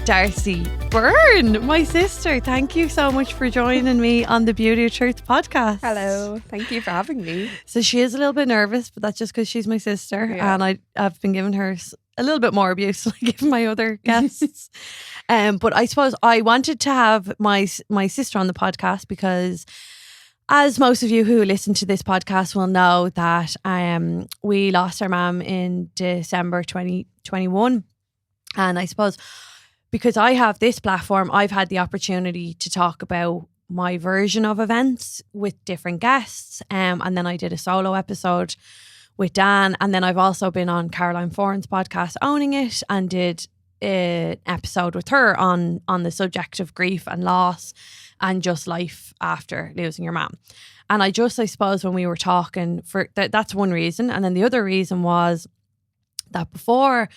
Darcy Byrne, my sister. Thank you so much for joining me on the Beauty of Truth podcast. Hello, thank you for having me. So she is a little bit nervous, but that's just because she's my sister, and I've been giving her a little bit more abuse than I give my other guests. But I suppose I wanted to have my sister on the podcast because, as most of you who listen to this podcast will know, that we lost our mum in December 2021. And I suppose because I have this platform, I've had the opportunity to talk about my version of events with different guests. And then I did a solo episode with Dan. And then I've also been on Caroline Foran's podcast, Owning It, and did an episode with her on the subject of grief and loss and just life after losing your mum. And I suppose when we were talking, that's one reason. And then the other reason was that before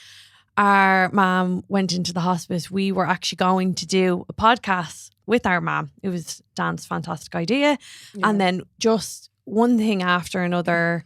our mum went into the hospice, we were actually going to do a podcast with our mum. It was Dan's fantastic idea. Yeah. And then just one thing after another,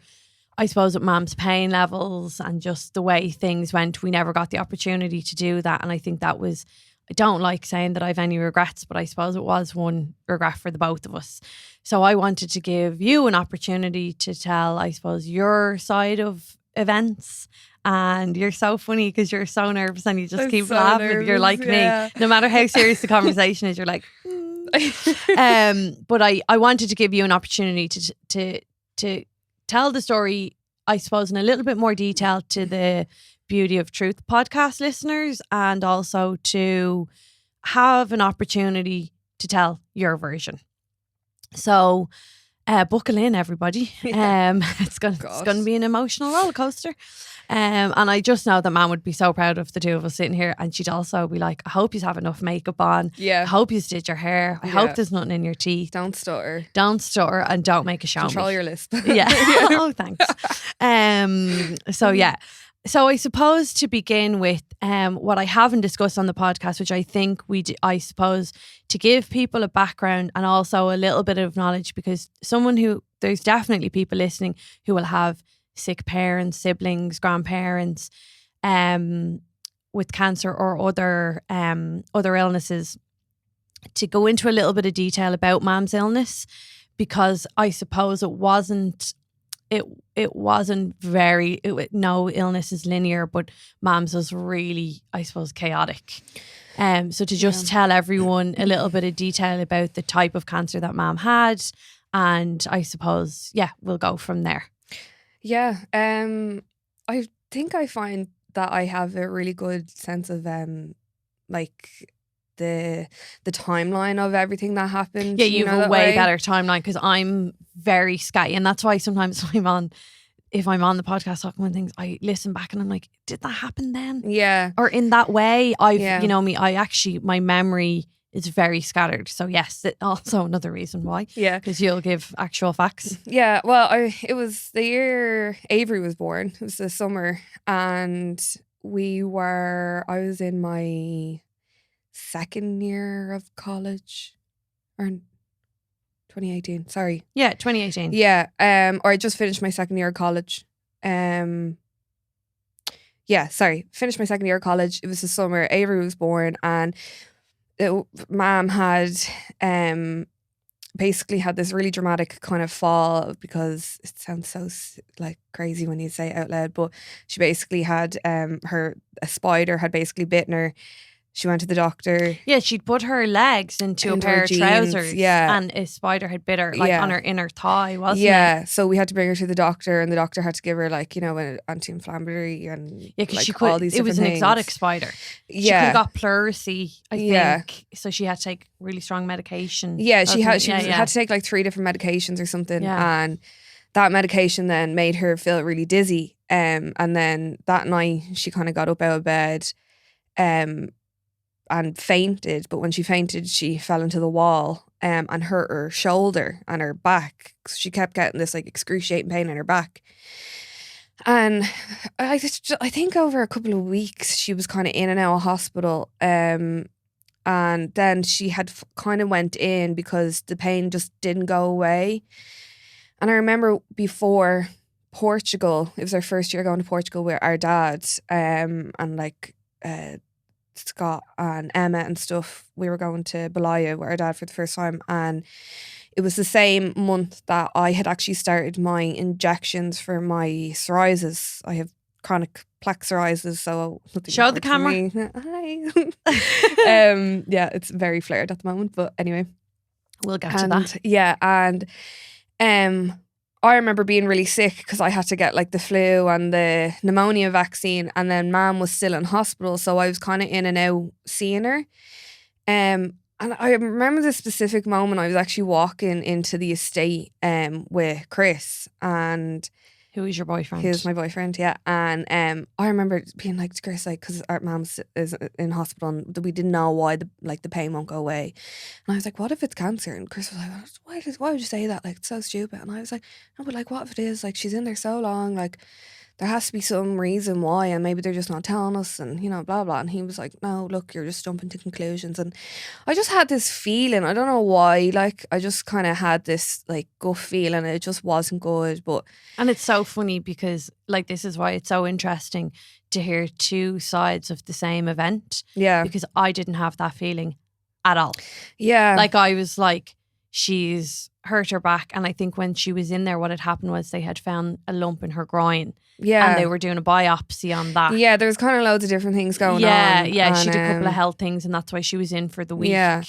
I suppose with mum's pain levels and just the way things went, we never got the opportunity to do that. And I think that was, I don't like saying that I've any regrets, but I suppose it was one regret for the both of us. So I wanted to give you an opportunity to tell, I suppose, your side of events. And you're so funny because you're so nervous and you just keep laughing. Nervous, you're like me. No matter how serious the conversation is, you're like, But I wanted to give you an opportunity to tell the story, I suppose, in a little bit more detail to the Beauty of Truth podcast listeners, and also to have an opportunity to tell your version. So buckle in, everybody. It's going to be an emotional roller coaster. And I just know that Mum would be so proud of the two of us sitting here, and she'd also be like, I hope you have enough makeup on. Yeah. I hope you did your hair. I hope there's nothing in your teeth. Don't stutter. And don't make a show. Control your lisp. Yeah. Oh, thanks. So I suppose to begin with, what I haven't discussed on the podcast, which I think I suppose to give people a background and also a little bit of knowledge, because there's definitely people listening who will have sick parents, siblings, grandparents, with cancer or other illnesses, to go into a little bit of detail about Mum's illness, because I suppose no illness is linear, but Mum's was really, I suppose, chaotic. So to just tell everyone a little bit of detail about the type of cancer that Mum had, and I suppose, we'll go from there. Yeah, I think I find that I have a really good sense of like the timeline of everything that happened. Yeah, you have a way better timeline, because I'm very scatty, and that's why sometimes if I'm on the podcast talking about things, I listen back and I'm like, did that happen then? Yeah. Or in that way, my memory is very scattered. So yes, also another reason why. Yeah. Because you'll give actual facts. Yeah. Well, it was the year Avery was born. It was the summer, and I was in my second year of college, or 2018. Sorry. Yeah, 2018. Yeah. Or I just finished my second year of college. Finished my second year of college. It was the summer. Avery was born, and Mum had basically had this really dramatic kind of fall, because it sounds so like crazy when you say it out loud, but she basically had a spider had basically bitten her. She went to the doctor. Yeah, she'd put her legs into a pair of trousers. Yeah. And a spider had bit her on her inner thigh, wasn't it? Yeah. So we had to bring her to the doctor, and the doctor had to give her an anti-inflammatory and because all these different things. It was an exotic spider. Yeah. She could have got pleurisy, I think. So she had to take really strong medication. Yeah, she had to take like 3 different medications or something. Yeah. And that medication then made her feel really dizzy. And then that night she kind of got up out of bed and fainted, but when she fainted, she fell into the wall and hurt her shoulder and her back. She kept getting this like excruciating pain in her back. And I think over a couple of weeks, she was kind of in and out of hospital. And then she had kind of went in because the pain just didn't go away. And I remember before Portugal, it was our first year going to Portugal with our dad, and like Scott and Emma and stuff, we were going to Balaya with our dad for the first time, and it was the same month that I had actually started my injections for my psoriasis. I have chronic plaque psoriasis, so show the camera. Hi. Yeah, it's very flared at the moment, but anyway, we'll get to that. Yeah, and I remember being really sick because I had to get like the flu and the pneumonia vaccine, and then Mum was still in hospital, so I was kind of in and out seeing her. And I remember the specific moment I was actually walking into the estate with Chris, and who is your boyfriend? He was my boyfriend, yeah. And I remember being like to Chris, like, because our mum's is in hospital and we didn't know why the pain won't go away. And I was like, what if it's cancer? And Chris was like, why would you say that? Like, it's so stupid. And I was like, no, but like, what if it is? Like, she's in there so long, like, there has to be some reason why, and maybe they're just not telling us, and you know, blah blah. And he was like, no, look, you're just jumping to conclusions. And I just had this feeling, I don't know why, like I just kind of had this like gut feeling, it just wasn't good. And it's so funny because like this is why it's so interesting to hear two sides of the same event. Yeah, because I didn't have that feeling at all. Yeah, like I was like, she's hurt her back, and I think when she was in there, what had happened was they had found a lump in her groin. Yeah. And they were doing a biopsy on that. Yeah, there was kind of loads of different things going on. Yeah, she did a couple of health things, and that's why she was in for the week. Yeah.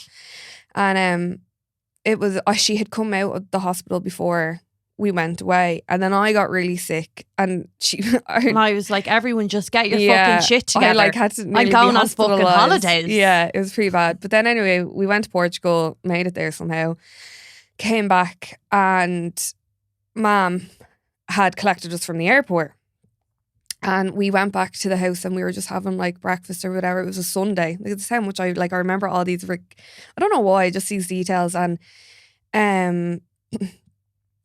And it was, she had come out of the hospital before we went away, and then I got really sick, and and I was like, everyone just get your fucking shit together. I like had to I'm going on fucking holidays. Yeah, it was pretty bad. But then anyway, we went to Portugal, made it there somehow, came back, and Mum had collected us from the airport. And we went back to the house and we were just having like breakfast or whatever. It was a Sunday. Like, it's how much I remember all these, I don't know why, just these details. And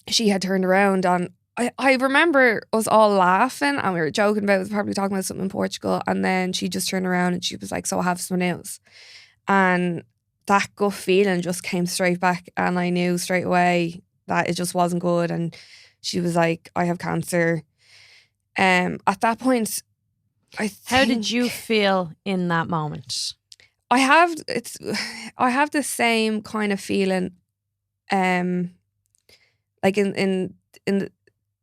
she had turned around, and I remember us all laughing and we were joking about it, probably talking about something in Portugal. And then she just turned around and she was like, so I have some news. And that gut feeling just came straight back, and I knew straight away that it just wasn't good. And she was like, I have cancer. At that point, how did you feel in that moment? I have the same kind of feeling, like in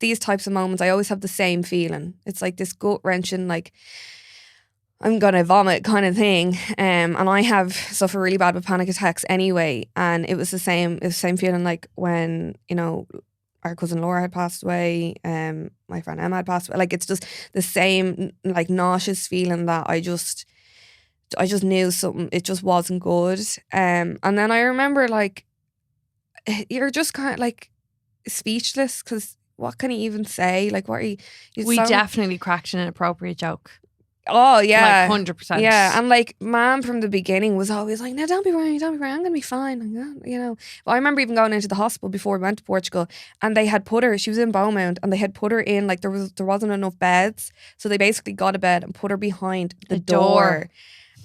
these types of moments, I always have the same feeling. It's like this gut wrenching, like I'm gonna vomit kind of thing. And I have suffered really bad with panic attacks anyway, and it was the same feeling like when, you know, our cousin Laura had passed away, my friend Emma had passed away. Like, it's just the same like nauseous feeling that I just knew something, it just wasn't good. And then I remember, like, you're just kind of like speechless, because what can he even say? Like, what are you we definitely cracked an inappropriate joke. Oh yeah, like 100%. Yeah, and like Mom from the beginning was always like, "No, don't be worried, I'm gonna be fine." Like, you know, but I remember even going into the hospital before we went to Portugal, and they had put her. She was in Beaumont, and they had put her in, like, there wasn't enough beds, so they basically got a bed and put her behind the door.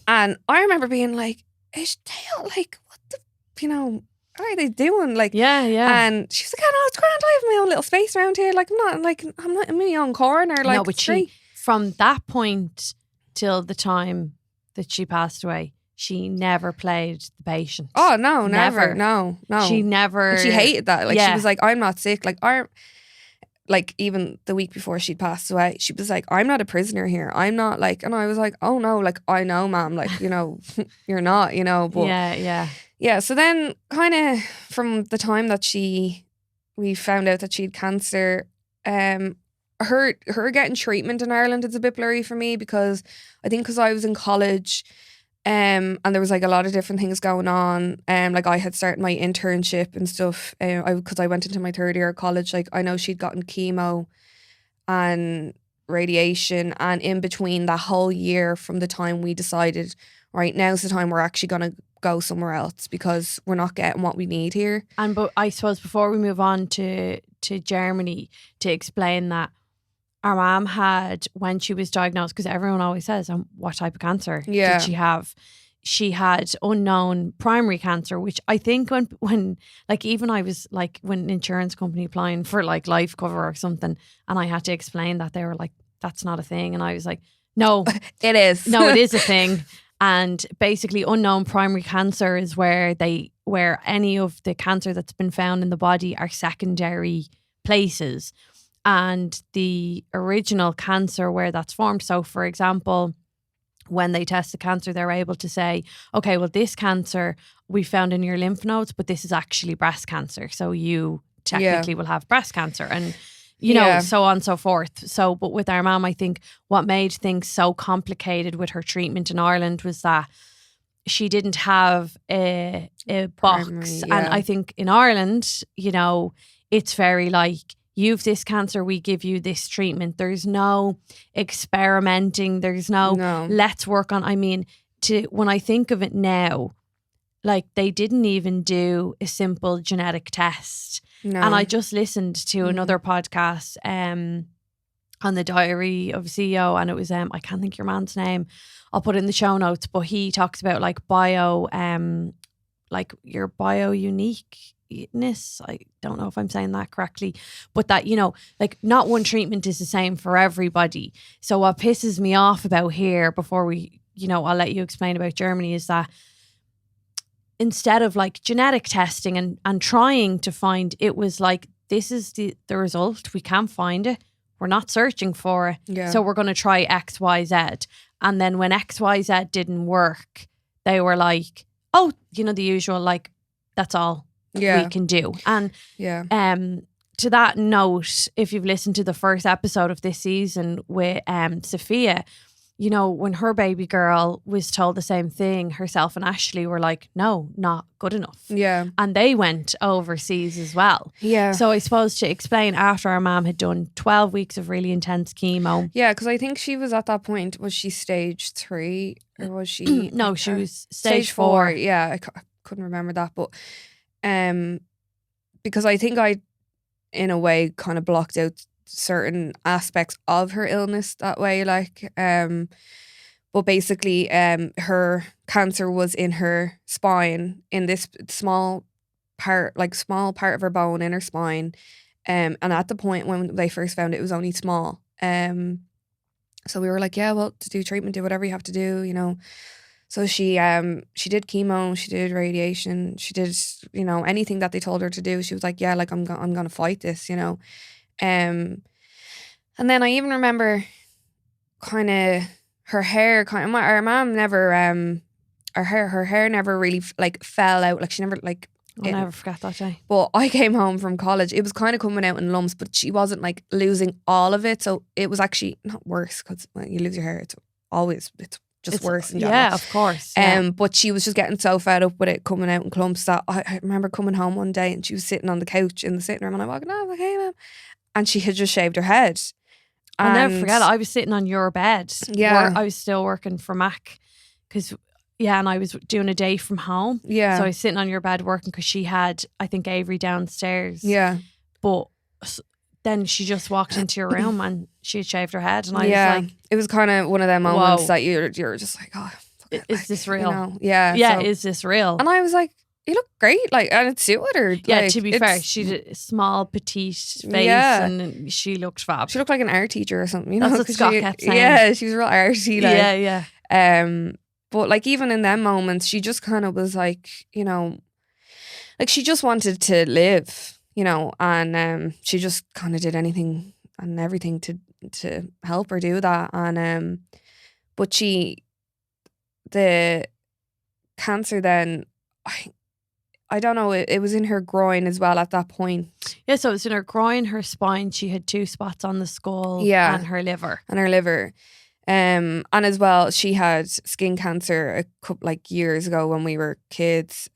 And I remember being like, "Is Dale, like, what the, you know, what are they doing?" Like, yeah. And she was like, "Oh no, it's grand. I have my own little space around here. Like, I'm not in my own corner." Like, no, but from that point till the time that she passed away, she never played the patient. Oh no, never. No. She never. And she hated that. Like, yeah. She was like, I'm not sick. Like even the week before she'd passed away, she was like, I'm not a prisoner here. I'm not, like, and I was like, oh no, like, I know, Mom, like, you know, you're not, you know. But yeah. So then, kind of from the time that we found out that she had cancer, her getting treatment in Ireland is a bit blurry for me, because I think because I was in college, and there was like a lot of different things going on. Like, I had started my internship and stuff. Because I went into my third year of college. Like, I know she'd gotten chemo and radiation, and in between that whole year, from the time we decided, right, now's the time we're actually gonna go somewhere else because we're not getting what we need here. But I suppose before we move on to Germany, to explain that our mom had, when she was diagnosed, because everyone always says, what type of cancer did she have? She had unknown primary cancer, which I think when like, even I was like, when an insurance company applying for like life cover or something, and I had to explain that, they were like, that's not a thing. And I was like, no, it is. No, it is a thing. And basically unknown primary cancer is where any of the cancer that's been found in the body are secondary places. And the original cancer where that's formed. So for example, when they test the cancer, they're able to say, okay, well, this cancer we found in your lymph nodes, but this is actually breast cancer. So you technically will have breast cancer. And you know, so on and so forth. So, but with our mum, I think what made things so complicated with her treatment in Ireland was that she didn't have a box. And I think in Ireland, you know, it's very like, you've this cancer, we give you this treatment. There's no experimenting. There's no. Let's work on, I mean, when I think of it now, like they didn't even do a simple genetic test. No. And I just listened to another podcast on the Diary of a CEO, and it was I can't think your man's name. I'll put it in the show notes, but he talks about like like your bio uniqueness. I don't know if I'm saying that correctly, but that, you know, like not one treatment is the same for everybody. So what pisses me off about here, before we, you know, I'll let you explain about Germany, is that instead of like genetic testing and trying to find, it was like, this is the result. We can't find it. We're not searching for it. Yeah. So we're going to try X, Y, Z. And then when X, Y, Z didn't work, they were like, oh, you know, the usual, like, that's all we can do. And to that note, if you've listened to the first episode of this season with Sophia, you know, when her baby girl was told the same thing, herself and Ashley were like, no, not good enough. Yeah. And they went overseas as well. Yeah. So I suppose to explain, after our mom had done 12 weeks of really intense chemo. Yeah, because I think she was at that point, was she stage 3 or was she? No, she was stage 4. Yeah, I couldn't remember that. But because I think I, in a way, kind of blocked out certain aspects of her illness that way, like but basically her cancer was in her spine, in this small part of her bone in her spine, and at the point when they first found it was only small, so we were like, yeah, well, to do treatment, do whatever you have to do, you know. So she did chemo, she did radiation, she did, you know, anything that they told her to do. She was like, yeah, like I'm gonna fight this, you know. And then I even remember kind of her hair, our mom never, her hair never really like fell out. Like she never like. I'll never forget that day. But I came home from college. It was kind of coming out in lumps, but she wasn't like losing all of it. So it was actually not worse, because when you lose your hair, it's just worse. In general. Yeah, of course. Yeah. But she was just getting so fed up with it coming out in clumps that I remember coming home one day and she was sitting on the couch in the sitting room, and I'm walking, oh, okay, ma'am. And she had just shaved her head. I'll never forget it. I was sitting on your bed. Yeah. I was still working for Mac, and I was doing a day from home. Yeah. So I was sitting on your bed working, because she had, I think, Avery downstairs. Yeah. But then she just walked into your room and she had shaved her head, and I was like, it was kind of one of them moments that you're just like, oh, is this real? You know? Yeah. Yeah. So, is this real? And I was like, you look great, like, and it suited her. Yeah, like, to be fair, she did a small, petite face, and she looked fab. She looked like an art teacher or something, you know? That's what Scott kept saying. Yeah, she was real arty. Like, yeah. But like, even in them moments, she just kind of was like, you know, like she just wanted to live, you know, and she just kind of did anything and everything to help her do that. And but the cancer then, I don't know, it was in her groin as well at that point. Yeah, so it was in her groin, her spine. She had 2 spots on the skull, and her liver. And as well, she had skin cancer a couple like years ago when we were kids.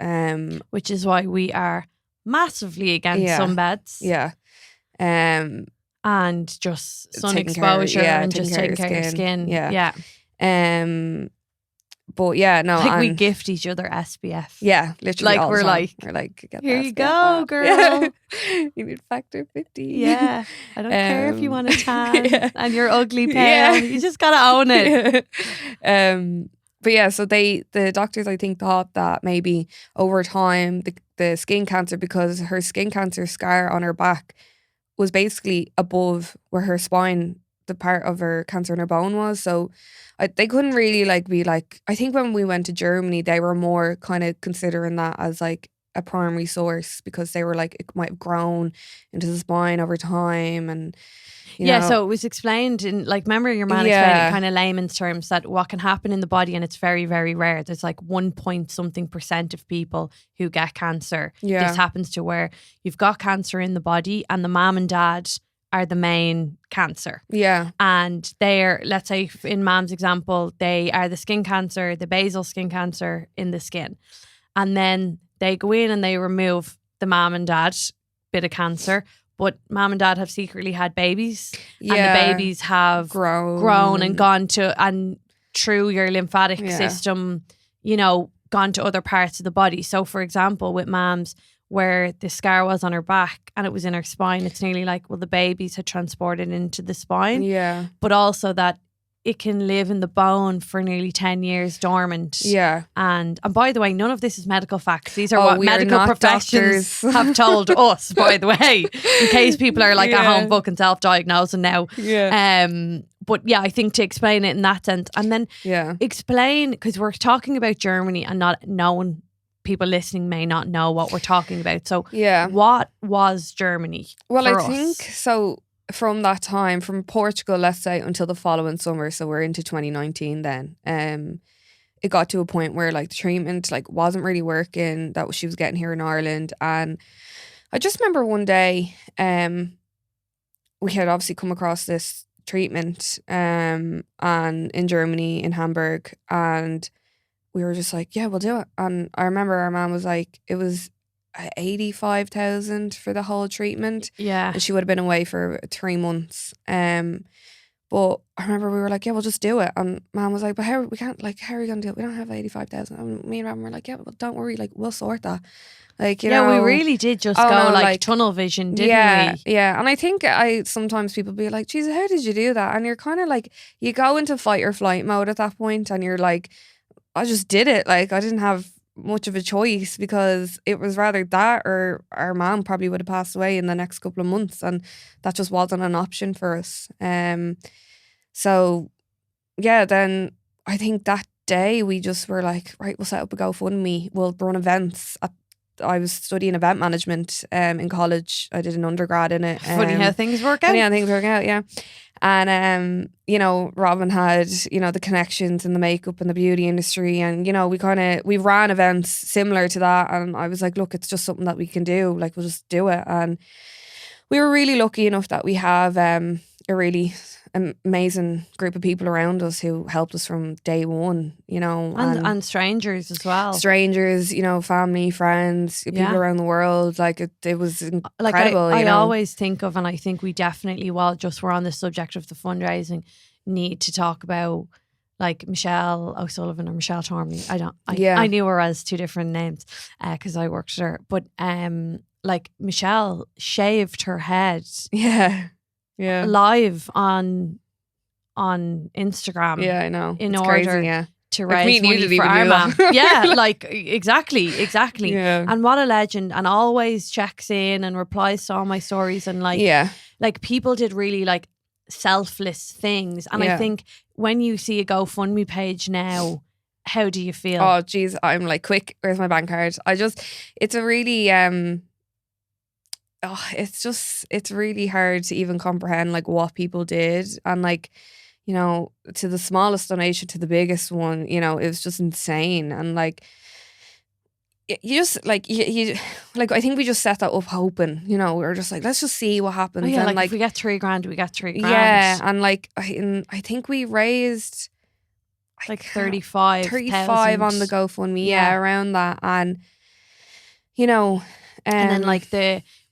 Which is why we are massively against sunbeds. Yeah. And just sun exposure and just taking care of your skin. Yeah. But yeah, no. Like, we gift each other SPF. Yeah, literally. Like, we're like, get here you go, girl. You need factor 50. Yeah. I don't care if you want a tan and you're ugly pale. You just gotta own it. But yeah, so the doctors, I think, thought that maybe over time the skin cancer, because her skin cancer scar on her back was basically above where her spine the part of her cancer in her bone was. So they couldn't really like be like, I think when we went to Germany, they were more kind of considering that as like a primary source, because they were like, it might have grown into the spine over time. And you know, so it was explained in, like, remember your man explained it kind of layman's terms, that what can happen in the body, and it's very, very rare. There's like 1 point something % of people who get cancer. This happens to, where you've got cancer in the body and the mom and dad are the main cancer. And they're, let's say in Mam's example, they are the skin cancer, the basal skin cancer in the skin. And then they go in and they remove the mom and dad bit of cancer. But mom and dad have secretly had babies, and the babies have grown and gone to, and through your lymphatic system, you know, gone to other parts of the body. So for example, with Mams, where the scar was on her back and it was in her spine, it's nearly like, well, the babies had transported into the spine. But also that it can live in the bone for nearly 10 years dormant. And by the way, none of this is medical facts. These are what medical professions have told us, by the way, in case people are like at home fucking self-diagnosing now. But yeah, I think to explain it in that sense, and then explain, because we're talking about Germany and not knowing, people listening may not know what we're talking about. So what was Germany? Well, for I think so. From that time, from Portugal, let's say, until the following summer, so we're into 2019 then, it got to a point where like the treatment like wasn't really working that she was getting here in Ireland. And I just remember one day we had obviously come across this treatment and in Germany, in Hamburg, and we were just like, yeah, we'll do it. And I remember our mom was like, it was 85,000 for the whole treatment. And she would have been away for 3 months. But I remember we were like, yeah, we'll just do it. And Mom was like, but how are we going to do it? We don't have 85,000. And me and Mom were like, yeah, well, don't worry, like, we'll sort that. Like, you know, we really did just go like tunnel vision, didn't we? And I think sometimes people be like, Jesus, how did you do that? And you're kind of like, you go into fight or flight mode at that point, and you're like, I just did it. Like, I didn't have much of a choice, because it was rather that or our mom probably would have passed away in the next couple of months, and that just wasn't an option for us. So yeah, then I think that day we just were like, right, we'll set up a GoFundMe, we'll run events. I was studying event management in college. I did an undergrad in it. Funny how things work out. Yeah, things work out, yeah. And you know, Robin had, you know, the connections in the makeup and the beauty industry, and you know, we ran events similar to that, and I was like, look, it's just something that we can do, like, we'll just do it. And we were really lucky enough that we have a really amazing group of people around us who helped us from day one, you know, and strangers as well. Strangers, you know, family, friends, people around the world. Like it was incredible. Like I always think of, and I think we definitely, while just we're on the subject of the fundraising, need to talk about like Michelle O'Sullivan or Michelle Tormey. I knew her as 2 different names because I worked with her, but like Michelle shaved her head. Live on Instagram. Yeah, I know. In it's order crazy, to raise money for our mom. Yeah, like exactly. Yeah. And what a legend! And always checks in and replies to all my stories, and like people did really like selfless things. And I think when you see a GoFundMe page now, how do you feel? Oh, geez, I'm like, quick, where's my bank card? It's a really it's really hard to even comprehend like what people did, and like, you know, to the smallest donation to the biggest one, you know, it was just insane. And like you just like you like, I think we just set that up hoping, you know, we were just like, let's just see what happens. And like if we get 3 grand, we get 3 grand. Yeah, and like I think we raised like 35 on the GoFundMe, around that. And you know, and then like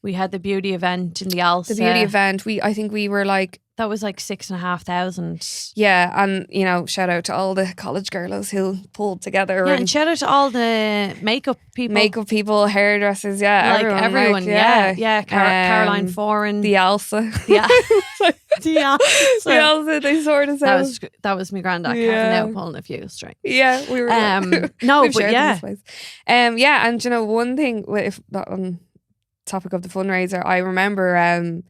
we had the beauty event in the Alsa. The beauty event, I think we were like, that was like 6,500. Yeah, and you know, shout out to all the college girls who pulled together. Yeah, and shout out to all the makeup people, hairdressers, like everyone. Caroline Foran, the Alsa, the Alsa. They sorted us out. That was my granddad Kevin out pulling a few strings. Yeah, we were. No, but yeah, and you know, one thing, if that on topic of the fundraiser, I remember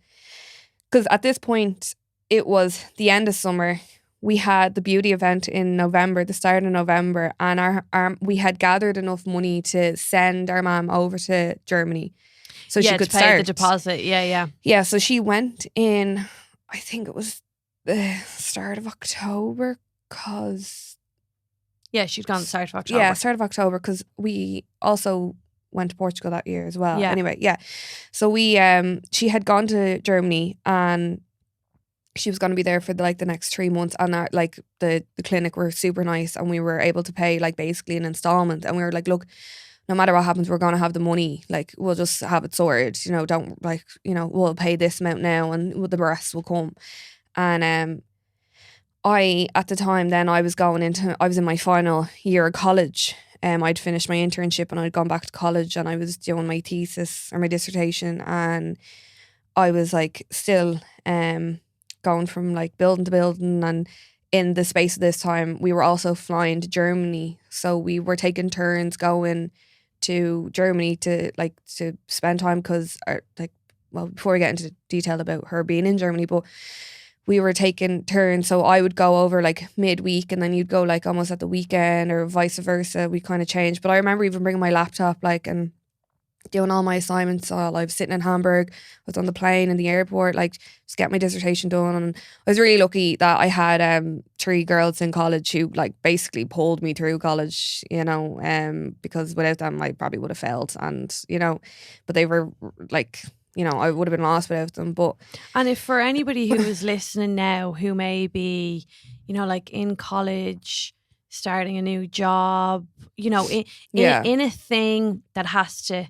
because at this point it was the end of summer. We had the beauty event in November, the start of November, and we had gathered enough money to send our mum over to Germany so she could to pay start the deposit. Yeah. Yeah, so she went in, I think it was the start of October, because... Yeah, she'd gone the start of October. Yeah, start of October, because we also went to Portugal that year as well. Yeah. Anyway, yeah. So she had gone to Germany, and she was going to be there for the next 3 months, and the clinic were super nice, and we were able to pay basically an installment, and we were like, look, no matter what happens, we're going to have the money, we'll just have it sorted, don't we'll pay this amount now and the rest will come. And I, at the time then, I was in my final year of college. I'd finished my internship and I'd gone back to college, and I was doing my thesis or my dissertation, and I was still going from building to building. And in the space of this time, we were also flying to Germany, so we were taking turns going to Germany to spend time, because before we get into detail about her being in Germany, but we were taking turns. So I would go over midweek, and then you'd go almost at the weekend, or vice versa. We kind of changed. But I remember even bringing my laptop and doing all my assignments. I was sitting in Hamburg, I was on the plane in the airport, just get my dissertation done. And I was really lucky that I had 3 girls in college who basically pulled me through college, because without them I probably would have failed. And but they were I would have been lost without them. And if for anybody who is listening now who may be in college, starting a new job, in a thing that has to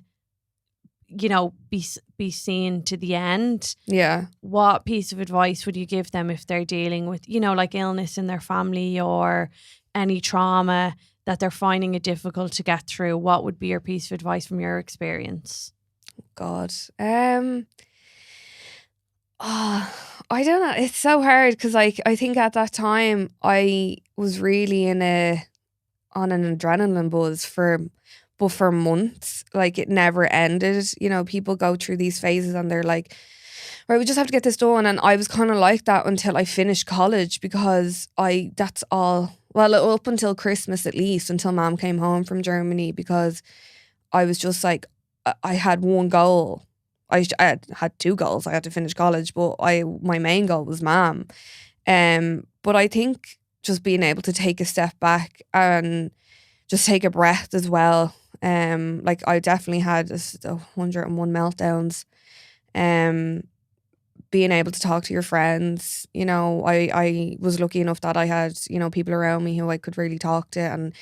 be seen to the end. Yeah. What piece of advice would you give them if they're dealing with, illness in their family or any trauma that they're finding it difficult to get through? What would be your piece of advice from your experience? God. I don't know. It's so hard, because I think at that time I was really on an adrenaline buzz for months. It never ended. People go through these phases and they're like, right, we just have to get this done. And I was kind of like that until I finished college, because that's all, well, up until Christmas at least, until Mom came home from Germany, because I was just I had one goal. I had 2 goals. I had to finish college, but my main goal was Mom. But I think just being able to take a step back and just take a breath as well. I definitely had 101 meltdowns. Being able to talk to your friends, I was lucky enough that I had, people around me who I could really talk to and,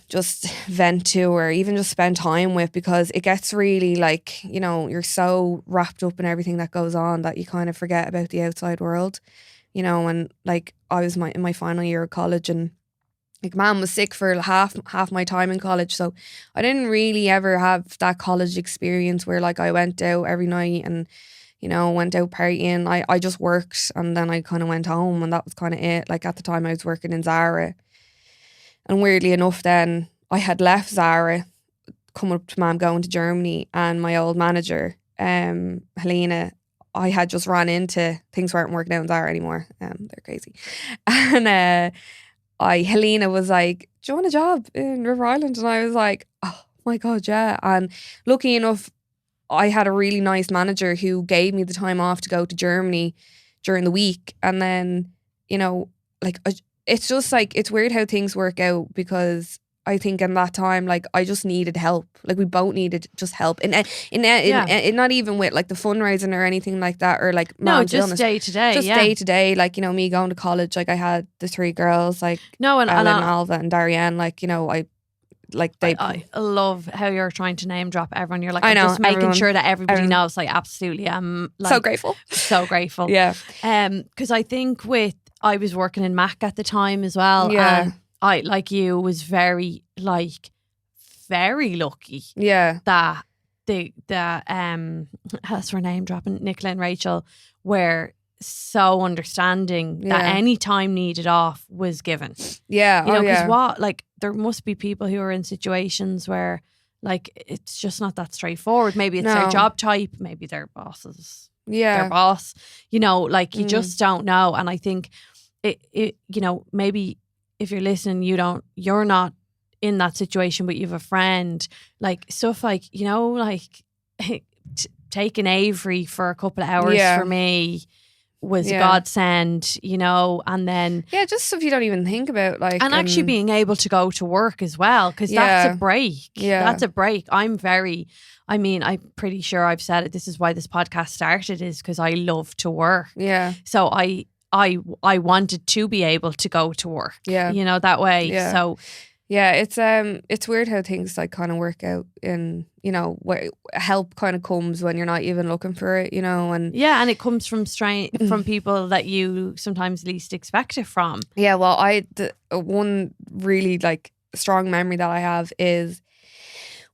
just vent to, or even just spend time with, because it gets really you're so wrapped up in everything that goes on that you kind of forget about the outside world, and I was in my final year of college, and Mom was sick for half my time in college, so I didn't really ever have that college experience where I went out every night and went out partying. I just worked, and then I kind of went home, and that was kind of it. At the time I was working in Zara, and weirdly enough then I had left Zara, come up to Mom going to Germany, and my old manager, Helena, I had just ran into, things weren't working out in Zara anymore. They're crazy. And Helena was like, do you want a job in River Island? And I was like, oh my God, yeah. And lucky enough, I had a really nice manager who gave me the time off to go to Germany during the week. And then, it's just it's weird how things work out, because I think in that time, I just needed help. We both needed just help. In not even with the fundraising or anything like that, or Mom's just illness. day to day. Just day to day. Me going to college, I had the 3 girls, and Ellen, Alva and Darianne, I love how you're trying to name drop everyone. You're I know, I'm just making everyone, sure that everybody knows. Absolutely, I'm so grateful. So grateful. Yeah. Because I think I was working in Mac at the time as well. Yeah. And I, like you, was very lucky. Yeah. That that's her name dropping, Nicola and Rachel were so understanding that any time needed off was given. Yeah. Because there must be people who are in situations where it's just not that straightforward. Maybe it's their job type, maybe their bosses their boss. You know, like you just don't know. And I think it you know, maybe if you're listening, you're not in that situation, but you have a friend, like stuff like, you know, like taking Avery for a couple of hours for me was a godsend, you know. And then just stuff you don't even think about, like, and actually being able to go to work as well, because that's a break. That's a break. I'm pretty sure I've said it, this is why this podcast started, is because I love to work. So I wanted to be able to go to work, you know, that way. So it's weird how things like kind of work out, in, you know, where help kind of comes when you're not even looking for it, you know. And and it comes from from people that you sometimes least expect it from. Well, one really like strong memory that I have is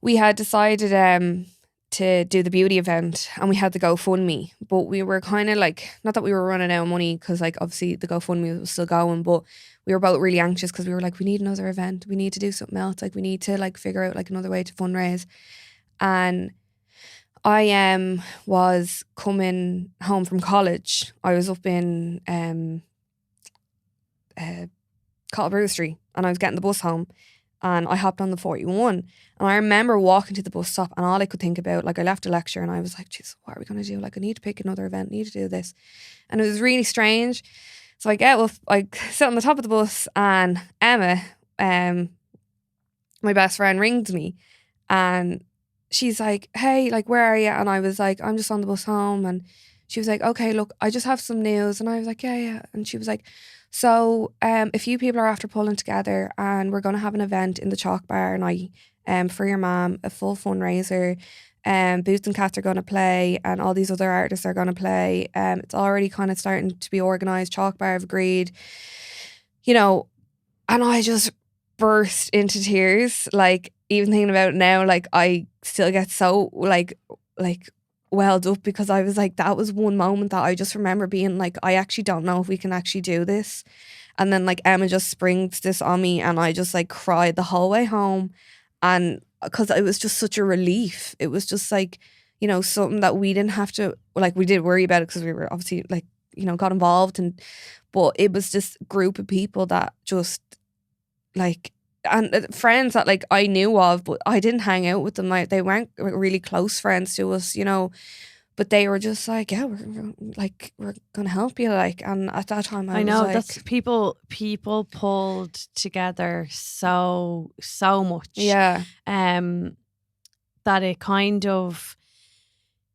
we had decided to do the beauty event, and we had the GoFundMe, but we were kind of like, not that we were running out of money, because like obviously the GoFundMe was still going, but we were both really anxious because we were like, we need another event, we need to do something else, like we need to like figure out like another way to fundraise. And I was coming home from college. I was up in Cottlebrew Street, and I was getting the bus home, and I hopped on the 41. And I remember walking to the bus stop, and all I could think about, like, I left a lecture and I was like, geez, what are we going to do? Like, I need to pick another event, I need to do this. And it was really strange. So I sit on the top of the bus, and Emma, my best friend, rings me, and she's like, hey, like, where are you? And I was like, I'm just on the bus home. And she was like, okay, look, I just have some news. And I was like, yeah. And she was like, so a few people are after pulling together, and we're going to have an event in the Chalk Bar night for your mom, a full fundraiser. Boots and Cats are going to play, and all these other artists are going to play. It's already kind of starting to be organised. Chalk Bar have agreed, you know. And I just burst into tears. Like, even thinking about it now, like, I still get so like welled up, because I was like, that was one moment that I just remember being like, I actually don't know if we can actually do this. And then like Emma just springs this on me, and I just like cried the whole way home. And because it was just such a relief. It was just like, you know, something that we didn't have to, like, we did worry about it because we were obviously like, you know, got involved, but it was this group of people that just like, and friends that like I knew of, but I didn't hang out with them. Like, they weren't really close friends to us, you know, but they were just like, yeah, we're gonna help you, like. And at that time, I know, was like, that's people pulled together so much, that it kind of,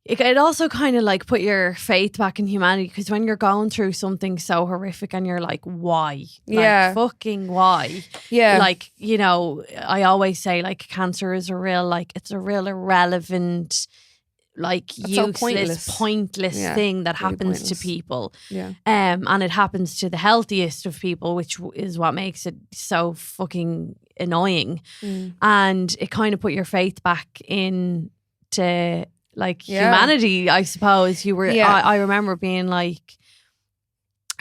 it also kind of like put your faith back in humanity, because when you're going through something so horrific and you're like, why? Like, fucking why? Like, you know, I always say, like, cancer is a real, like, it's a real irrelevant, like, useless, pointless thing that happens to people. And it happens to the healthiest of people, which is what makes it so fucking annoying. And it kind of put your faith back into like humanity, I suppose. You were I remember being like,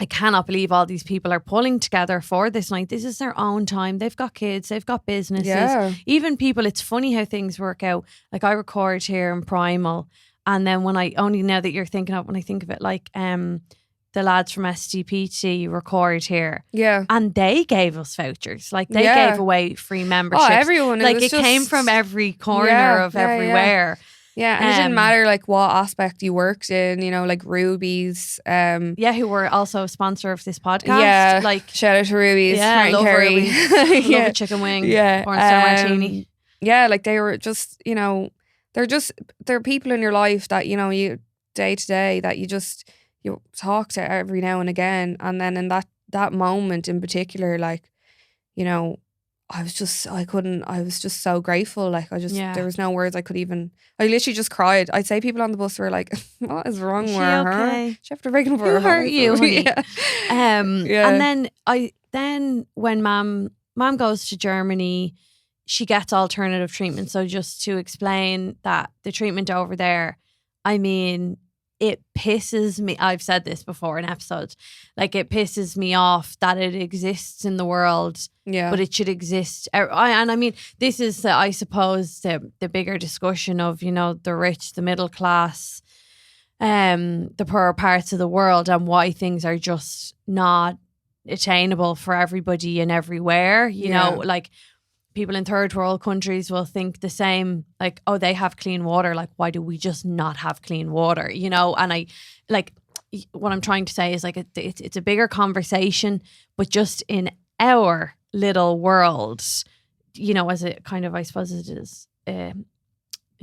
I cannot believe all these people are pulling together for this night. This is their own time. They've got kids, they've got businesses. Even people, it's funny how things work out. Like, I record here in Primal, and then when I think of it, like the lads from SDPT record here. And they gave us vouchers. Like, they gave away free memberships. Oh, everyone. Like, it came from every corner of everywhere. And it didn't matter like what aspect you worked in, you know, like Ruby's. Who were also a sponsor of this podcast. Like, shout out to Ruby's. Love Ruby's. Love a chicken wing. Pornstar martini. Like, they were just, you know, they're people in your life that, you know, you day to day that you talk to every now and again. And then in that moment in particular, like, you know, I was just so grateful. Like, there was no words I literally just cried. I'd say people on the bus were like, what is wrong with her? She have to break up for her. Who hurt you, honey? And then when mom goes to Germany, she gets alternative treatment. So just to explain that, the treatment over there, I mean, it pisses me. I've said this before in episodes. Like, it pisses me off that it exists in the world, but it should exist. And I mean, this is, I suppose, the bigger discussion of, you know, the rich, the middle class, the poorer parts of the world and why things are just not attainable for everybody and everywhere. You know, like people in third world countries will think the same, like, oh, they have clean water. Like, why do we just not have clean water? You know, and I like what I'm trying to say is like it's a bigger conversation, but just in our little world, you know, as a kind of, I suppose it is a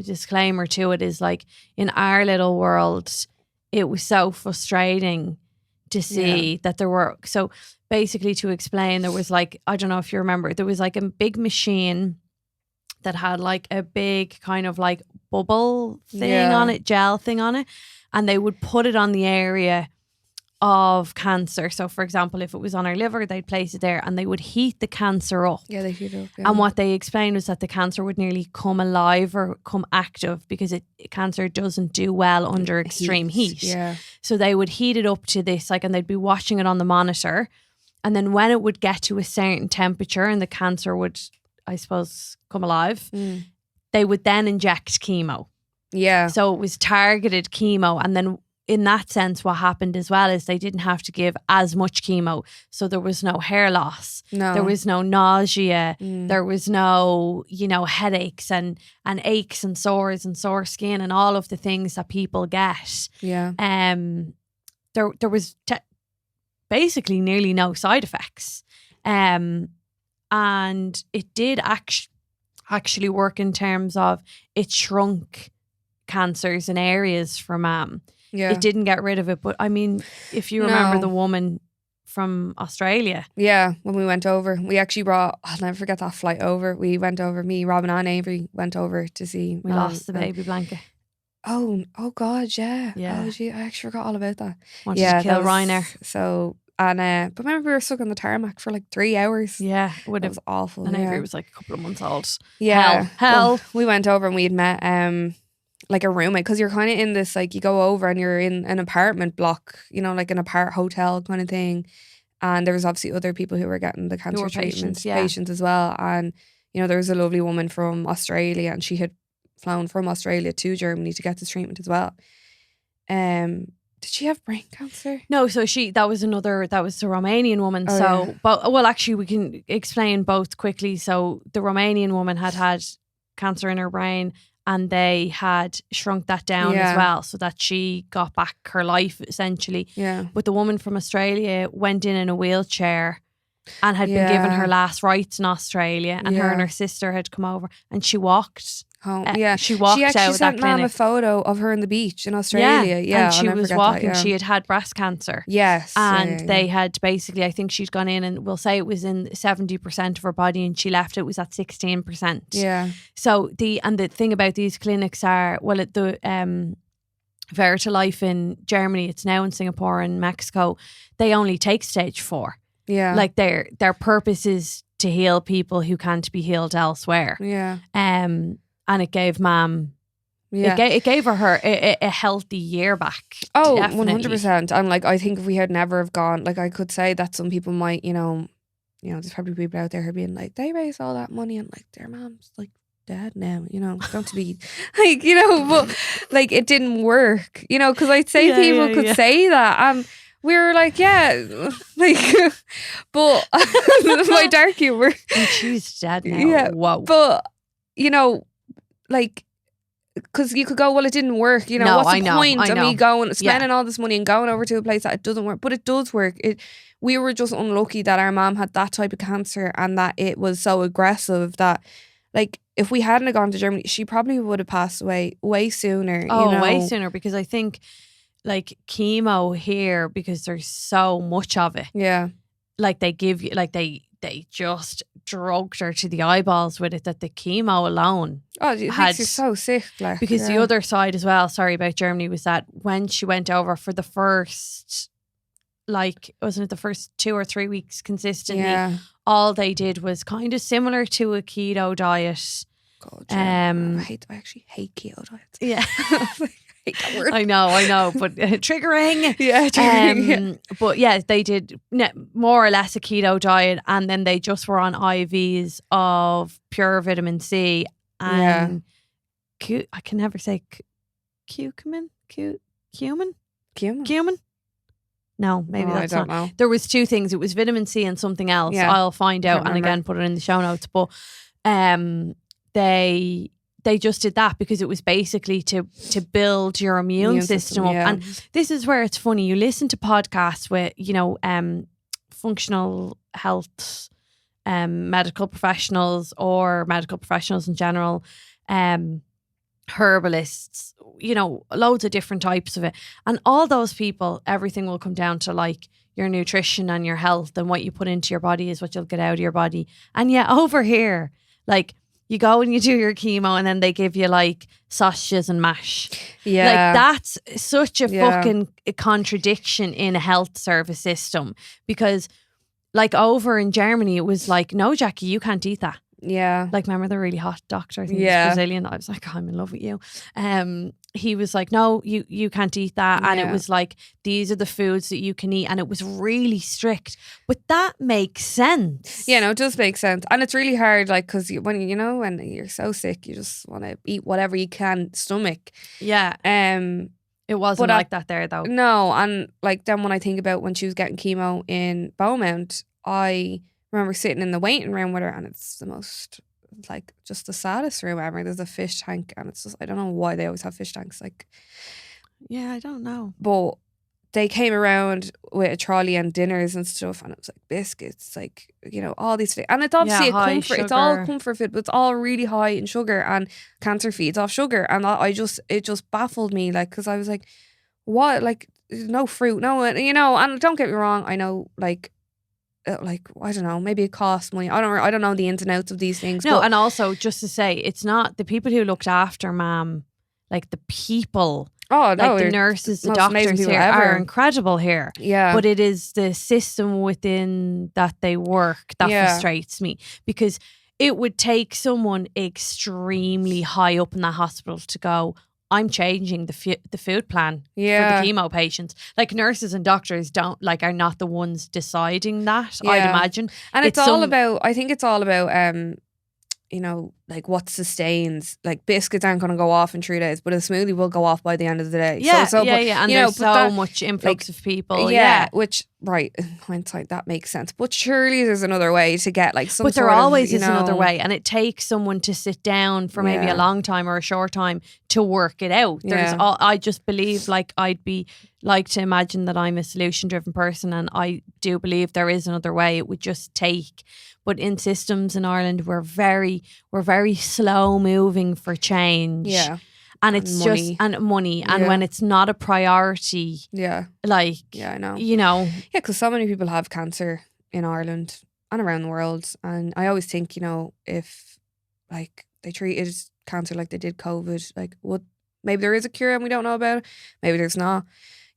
disclaimer to it is like in our little world, it was so frustrating to see that there were, so basically to explain, there was like, I don't know if you remember, there was like a big machine that had like a big kind of like bubble thing on it, gel thing on it, and they would put it on the area of cancer. So for example, if it was on our liver, they'd place it there and they would heat the cancer up. Yeah, they heat it up. Yeah. And what they explained was that the cancer would nearly come alive or come active because cancer doesn't do well under extreme heat. Yeah. So they would heat it up to this, like, and they'd be watching it on the monitor. And then when it would get to a certain temperature and the cancer would, I suppose, come alive, they would then inject chemo. Yeah. So it was targeted chemo. And then in that sense, what happened as well is they didn't have to give as much chemo. So there was no hair loss. No. There was no nausea. There was no, you know, headaches and aches and sores and sore skin and all of the things that people get. Yeah. There was basically nearly no side effects. And it did actually work in terms of it shrunk cancers in areas for Mam. Yeah. It didn't get rid of it. But I mean, if you remember the woman from Australia. Yeah, when we went over, we actually brought, I'll never forget that flight over. We went over, me, Robin and Avery went over to see. We lost the baby blanket. Oh God, yeah. Yeah. Oh, gee, I actually forgot all about that. Wanted to kill Ryanair. So, and, but remember we were stuck on the tarmac for like 3 hours. Yeah, it would That have. was awful. And yeah. Avery was like a couple of months old. Yeah. Hell. Well, we went over and we'd met like a roommate, because you're kind of in this, like, you go over and you're in an apartment block, you know, like an apart hotel kind of thing. And there was obviously other people who were getting the cancer treatment, patients as well. And, you know, there was a lovely woman from Australia and she had flown from Australia to Germany to get this treatment as well. Did she have brain cancer? No, so that was the Romanian woman. Well, actually we can explain both quickly. So the Romanian woman had cancer in her brain, and they had shrunk that down as well, so that she got back her life essentially. Yeah. But the woman from Australia went in a wheelchair and had been given her last rites in Australia, and her and her sister had come over and she walked. She walked out of that clinic. She actually sent Mum a photo of her on the beach in Australia. Yeah, and she was walking. She had breast cancer. Yes. And they had basically, I think she'd gone in, and we'll say it was in 70% of her body, and she left it was at 16%. Yeah. So the thing about these clinics are, well, at the Verita in Germany, it's now in Singapore and Mexico, they only take stage 4. Yeah. Like their purpose is to heal people who can't be healed elsewhere. Yeah. And it gave Mam, it gave her a healthy year back. Oh, definitely. 100%. And like, I think if we had never have gone, like, I could say that some people might, you know, there's probably people out there who are being like, they raised all that money and like their mom's like dead now, you know, don't to be like, you know, but like it didn't work, you know, because I'd say people could say that, and we were like, like, but my dark humor. And she's dead now. Yeah, whoa. But you know, like, because you could go, well, it didn't work, you know, no, what's the point of me going, spending all this money and going over to a place that it doesn't work? But it does work. We were just unlucky that our mom had that type of cancer and that it was so aggressive that, like, if we hadn't gone to Germany, she probably would have passed away way sooner. Oh, you know? way sooner, because I think, like, chemo here, because there's so much of it. Yeah. Like, they give you, like, they just drugged her to the eyeballs with it, that the chemo alone. Oh, it makes you so sick. Like, because the other side as well, sorry about Germany, was that when she went over for the first, like, wasn't it the first 2 or 3 weeks consistently, all they did was kind of similar to a keto diet. God, I actually hate keto diets. Yeah. I hate that word. I know, but triggering. Yeah, triggering. But yeah, they did more or less a keto diet, and then they just were on IVs of pure vitamin C and I can never say curcumin. Cumin? Cumin? Cumin? No, maybe that's I don't not. know. There was two things. It was vitamin C and something else. Yeah. I'll find out Can't and remember. again put it in the show notes. But they just did that because it was basically to build your immune system up. yeah. And this is where it's funny. You listen to podcasts with, functional health medical professionals or medical professionals in general, herbalists, loads of different types of it. And all those people, everything will come down to like your nutrition and your health, and what you put into your body is what you'll get out of your body. And yet over here, like you go and you do your chemo and then they give you like sausages and mash. Yeah. Like that's such a fucking contradiction in a health service system, because like over in Germany, it was like, no, Jackie, you can't eat that. Yeah. Like, remember the really hot doctor? I think Yeah. he's Brazilian. I was like, oh, I'm in love with you. He was like, no, you can't eat that. And it was like, these are the foods that you can eat. And it was really strict. But that makes sense. Yeah, no, it does make sense. And it's really hard, like, because when you're so sick, you just want to eat whatever you can stomach. Yeah. It wasn't like that there, though. No, and like then when I think about when she was getting chemo in Beaumont, I remember sitting in the waiting room with her, and it's the most, like, just the saddest room ever. There's a fish tank, and it's just, I don't know why they always have fish tanks, like. Yeah, I don't know. But they came around with a trolley and dinners and stuff, and it was like biscuits, like, all these things. And it's obviously high comfort. sugar. It's all comfort food, but it's all really high in sugar, and cancer feeds off sugar. And it just baffled me, like, because I was like, what? Like, no fruit, no, and don't get me wrong, I know, like, I don't know, maybe it costs money. I don't know the ins and outs of these things. No, but and also just to say, it's not the people who looked after Mam, like the people. Oh no, like the nurses, the most doctors amazing people here ever. are incredible here. Yeah. But it is the system within that they work that frustrates me, because it would take someone extremely high up in that hospital to go, I'm changing the food plan for the chemo patients. Like nurses and doctors are not the ones deciding that, I'd imagine. And it's all about, I think it's all about like what sustains. Like biscuits aren't going to go off in 3 days, but a smoothie will go off by the end of the day. Yeah, but, and there's so much influx of people. Yeah, which, right, in hindsight, that makes sense. But surely there's another way to get like some But there sort always of, is another way, and it takes someone to sit down for maybe a long time or a short time to work it out. I just believe, like, I'd be like to imagine that I'm a solution-driven person, and I do believe there is another way. It would just take. But in systems in Ireland, we're very slow moving for change. Yeah. And it's money. just, and money. And when it's not a priority, like, I know. Yeah, because so many people have cancer in Ireland and around the world. And I always think, if like they treated cancer like they did COVID, like maybe there is a cure and we don't know about it. Maybe there's not.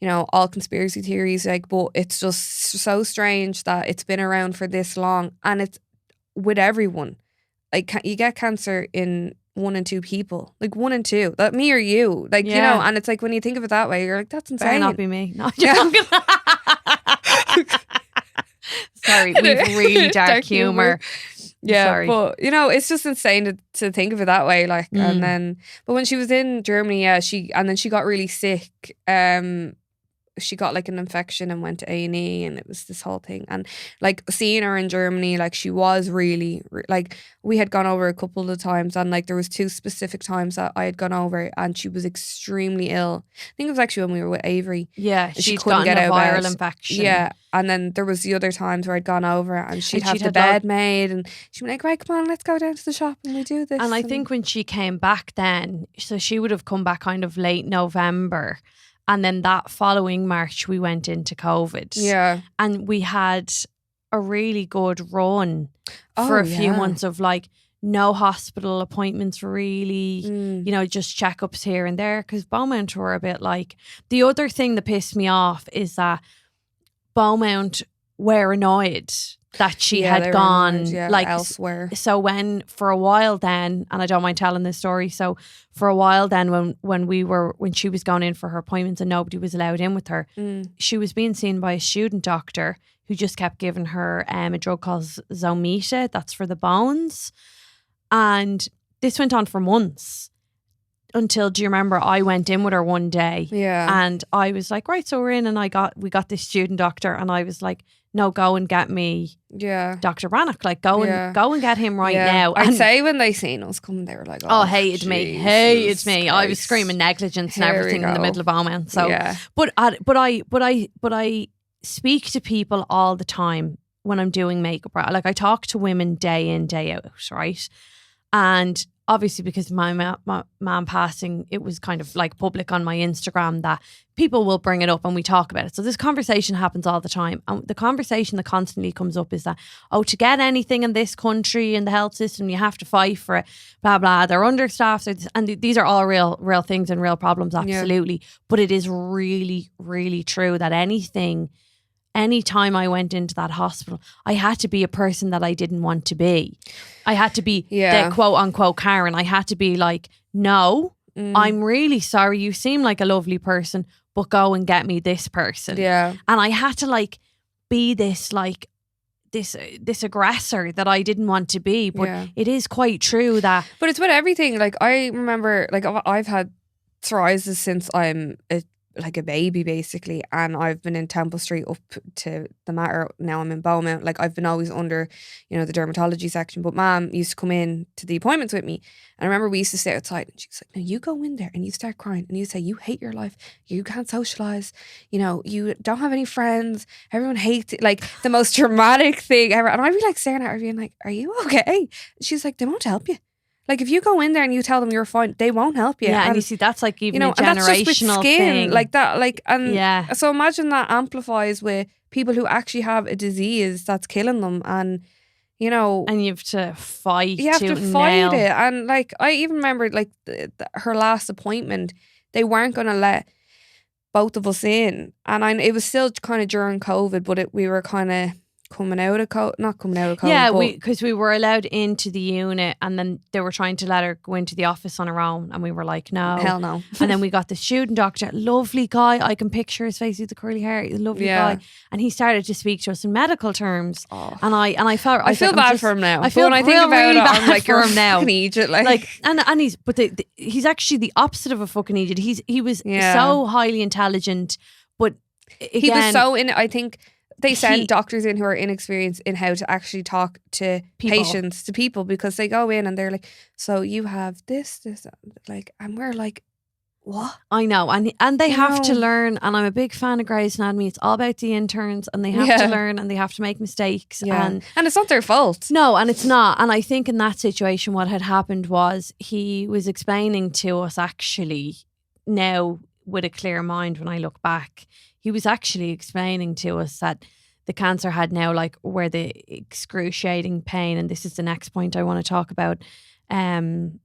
All conspiracy theories, like, but it's just so strange that it's been around for this long, and it's with everyone. Like, you get cancer in 1 in 2 people, like 1 in 2, that me or you, like, and it's like when you think of it that way, you're like, that's insane. Better not be me. No, sorry, we've really dark humor. Yeah, sorry. But it's just insane to think of it that way. Like, and then, but when she was in Germany, she got really sick. She got like an infection and went to A&E, and it was this whole thing. And like seeing her in Germany, like she was really like, we had gone over a couple of times, and like there was 2 specific times that I had gone over, and she was extremely ill. I think it was actually when we were with Avery. Yeah, she couldn't get a viral infection. Yeah, and then there was the other times where I'd gone over, and she'd have the bed made, and she'd be like, right, come on, let's go down to the shop and we do this. And I think when she came back then, so she would have come back kind of late November. And then that following March, we went into COVID. Yeah. And we had a really good run for a few months of like no hospital appointments really, just checkups here and there. Because Beaumont were a bit like, the other thing that pissed me off is that Beaumont were annoyed that she had gone like elsewhere. So when for a while then, and I don't mind telling this story, so for a while then when she was going in for her appointments and nobody was allowed in with her, she was being seen by a student doctor who just kept giving her a drug called Zometa, that's for the bones. And this went on for months. until, do you remember, I went in with her one day, and I was like, right, so we're in, and we got this student doctor, and I was like, no, go and get me Dr. Brannock, like go and get him right now. I'd say when they seen us coming, they were like, hated me. I was screaming negligence and everything in the middle of Bowman. So, but I speak to people all the time when I'm doing makeup. Like, I talk to women day in, day out, right? And obviously, because my mom passing, it was kind of like public on my Instagram that people will bring it up and we talk about it. So this conversation happens all the time. And the conversation that constantly comes up is that, to get anything in this country, in the health system, you have to fight for it, blah, blah. They're understaffed. And these are all real things and real problems, absolutely. Yeah. But it is really, really true that anytime I went into that hospital, I had to be a person that I didn't want to be. I had to be the quote unquote Karen. I had to be like, no, I'm really sorry. You seem like a lovely person, but go and get me this person. Yeah. And I had to like be this like this aggressor that I didn't want to be. But it is quite true that. But it's with everything. Like, I remember, like, I've had psoriasis since I'm like a baby, basically, and I've been in Temple Street up to the Mater. Now I'm in Beaumont. Like, I've been always under, the dermatology section, but Mom used to come in to the appointments with me, and I remember we used to stay outside, and she's like, no, you go in there and you start crying and you say you hate your life, you can't socialise, you don't have any friends, everyone hates it, like the most dramatic thing ever. And I'd be like staring at her being like, are you okay? And she's like, they won't help you. Like, if you go in there and you tell them you're fine, they won't help you. Yeah, and you see, that's like even a generational and that's just with skin, thing. Like that, like, and so imagine that amplifies with people who actually have a disease that's killing them, and and you have to fight. You have to fight it, and like, I even remember like her last appointment, they weren't going to let both of us in, and it was still kind of during COVID, but we were kind of not coming out of COVID. Yeah, because we were allowed into the unit, and then they were trying to let her go into the office on her own, and we were like, no, hell no. And then we got the student doctor, lovely guy. I can picture his face with the curly hair. He's a lovely guy, and he started to speak to us in medical terms, and I felt I feel bad for him now. I feel when I think about really it, bad I'm like, for you're him now. Fucking idiot, and he's actually the opposite of a fucking idiot. He was so highly intelligent, but again, he was so I think. They send doctors in who are inexperienced in how to actually talk to patients, to people, because they go in and they're like, so you have this, like, and we're like, what? I know, and they have to learn, and I'm a big fan of Grey's Anatomy. It's all about the interns, and they have to learn, and they have to make mistakes, and it's not their fault. No, and it's not. And I think in that situation, what had happened was he was explaining to us, actually, now with a clear mind when I look back, he was actually explaining to us that the cancer had now, like, where the excruciating pain, and this is the next point I want to talk about, it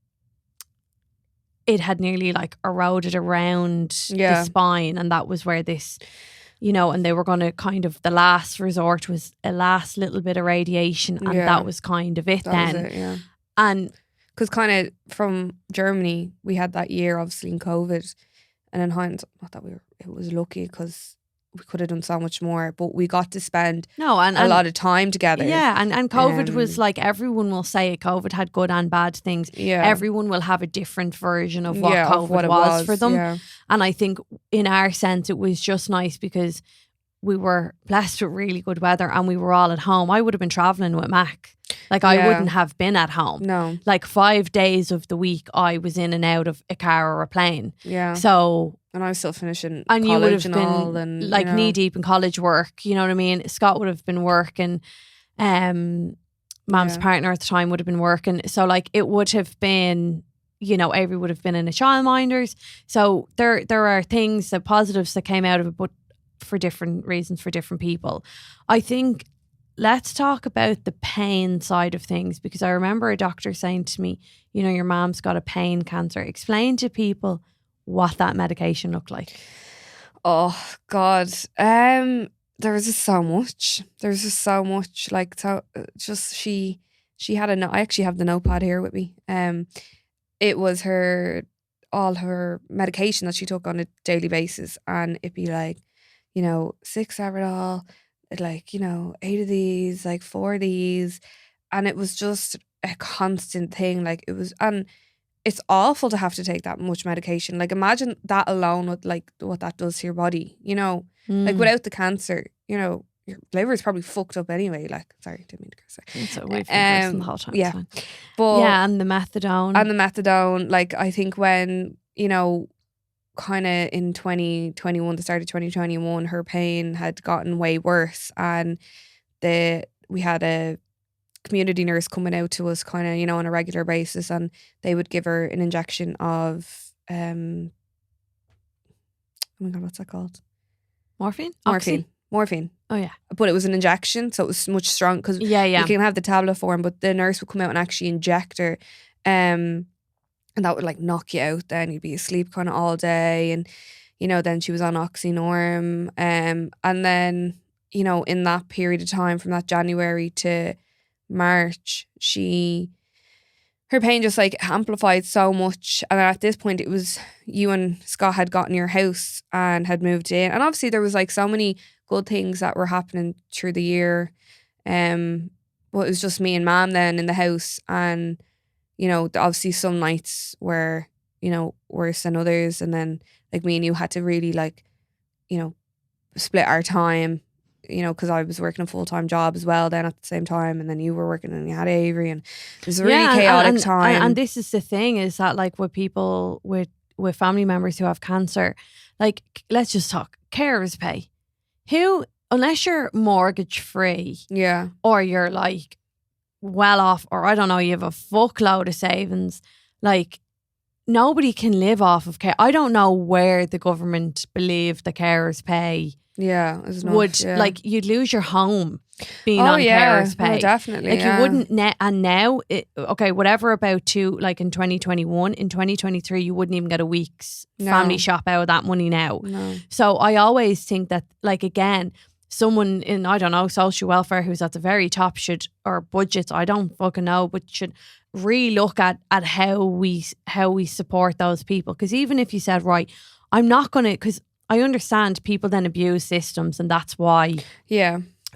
had nearly like eroded around the spine, and that was where this, and they were going to kind of, the last resort was a last little bit of radiation, and that was kind of it then. Was it, and because kind of from Germany, we had that year obviously in COVID. And in hindsight, not that it was lucky, because we could have done so much more, but we got to spend a lot of time together. Yeah, and COVID was like, everyone will say it, COVID had good and bad things. Yeah. Everyone will have a different version of what COVID was for them. Yeah. And I think in our sense, it was just nice because we were blessed with really good weather and we were all at home. I would have been travelling with Mac. Like, I wouldn't have been at home. No. Like, 5 days of the week, I was in and out of a car or a plane. Yeah. So... And I was still finishing college, you would have been all, and like knee deep in college work. You know what I mean? Scott would have been working. Mom's partner at the time would have been working. So like, it would have been, Avery would have been in a childminders. So there are things, the positives that came out of it, but for different reasons for different people. I think let's talk about the pain side of things, because I remember a doctor saying to me, your mom's got a pain cancer. Explain to people what that medication looked like. Oh God. There was just so much. Like, so just she had a note. I actually have the notepad here with me. It was all her medication that she took on a daily basis, and it'd be like, 6 Avidol, like, 8 of these, like 4 of these, and it was just a constant thing. Like, it was, and it's awful to have to take that much medication. Like imagine that alone with like what that does to your body, you know, like without the cancer, you know, your liver is probably fucked up anyway. Like, sorry, didn't mean to curse. So we've been cursing the whole time. Yeah. But yeah, and the methadone. Like I think when, you know, kind of in 2021, the start of 2021, her pain had gotten way worse, and we had a community nurse coming out to us kind of, you know, on a regular basis, and they would give her an injection of oh my god, what's that called? Morphine. Oh yeah, but it was an injection, so it was much strong because you can have the tablet form, but the nurse would come out and actually inject her, and that would like knock you out. Then you'd be asleep kind of all day, and you know, then she was on oxynorm, and then, you know, in that period of time from that January to March, her pain just like amplified so much. And at this point it was you and Scott had gotten your house and had moved in, and obviously there was like so many good things that were happening through the year. Well, it was just me and Mam then in the house, and you know, obviously some nights were, you know, worse than others, and then like me and you had to really like, you know, split our time, you know, because I was working a full-time job as well then at the same time, and then you were working and you had Avery, and it was a really chaotic time. And this is the thing, is that like with people with family members who have cancer, like let's just talk carers pay. Who, unless you're mortgage free, or you're like well off, or I don't know, you have a fuckload of savings, like nobody can live off of care. I don't know where the government believe the carers pay like you'd lose your home being on carers pay. No, definitely. Like you wouldn't and now whatever about like in 2021, in 2023 you wouldn't even get a week's family shop out of that money now. No. So I always think that, like, again, someone in, I don't know, social welfare who's at the very top should, or budgets, I don't fucking know, but should re-look at how we support those people. Because even if you said, right, I'm not going to, because I understand people then abuse systems, and that's why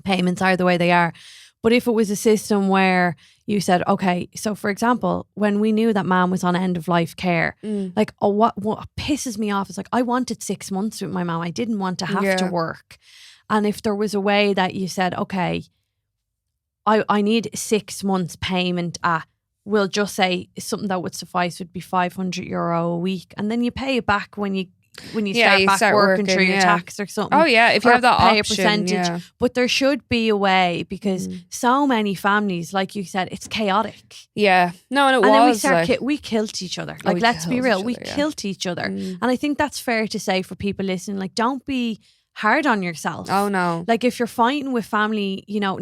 payments are the way they are. But if it was a system where you said, okay, so for example, when we knew that Mam was on end of life care, like, what pisses me off is like, I wanted 6 months with my mum. I didn't want to have to work. And if there was a way that you said, okay, I need 6 months payment we'll just say something that would suffice would be €500 a week, and then you pay it back when you start working through your tax or something. Oh yeah, if you have that pay option, a percentage. But there should be a way, because so many families, like you said, it's chaotic. Yeah, no, and then we killed each other. Like, let's be real, we killed each other. And I think that's fair to say for people listening. Like, don't be hard on yourself. Oh no. Like, if you're fighting with family, you know,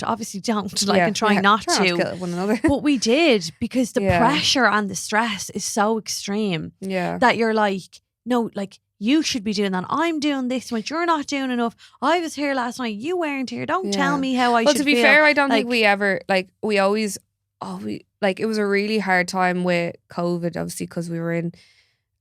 obviously don't, like, and try not to kill one another. But we did, because the pressure and the stress is so extreme that you're like, no, like, you should be doing that. I'm doing this much. You're not doing enough. I was here last night. You weren't here. Don't tell me how I should feel. Well, to be fair, I don't think we ever, like, we always, like, it was a really hard time with COVID, obviously, because we were in,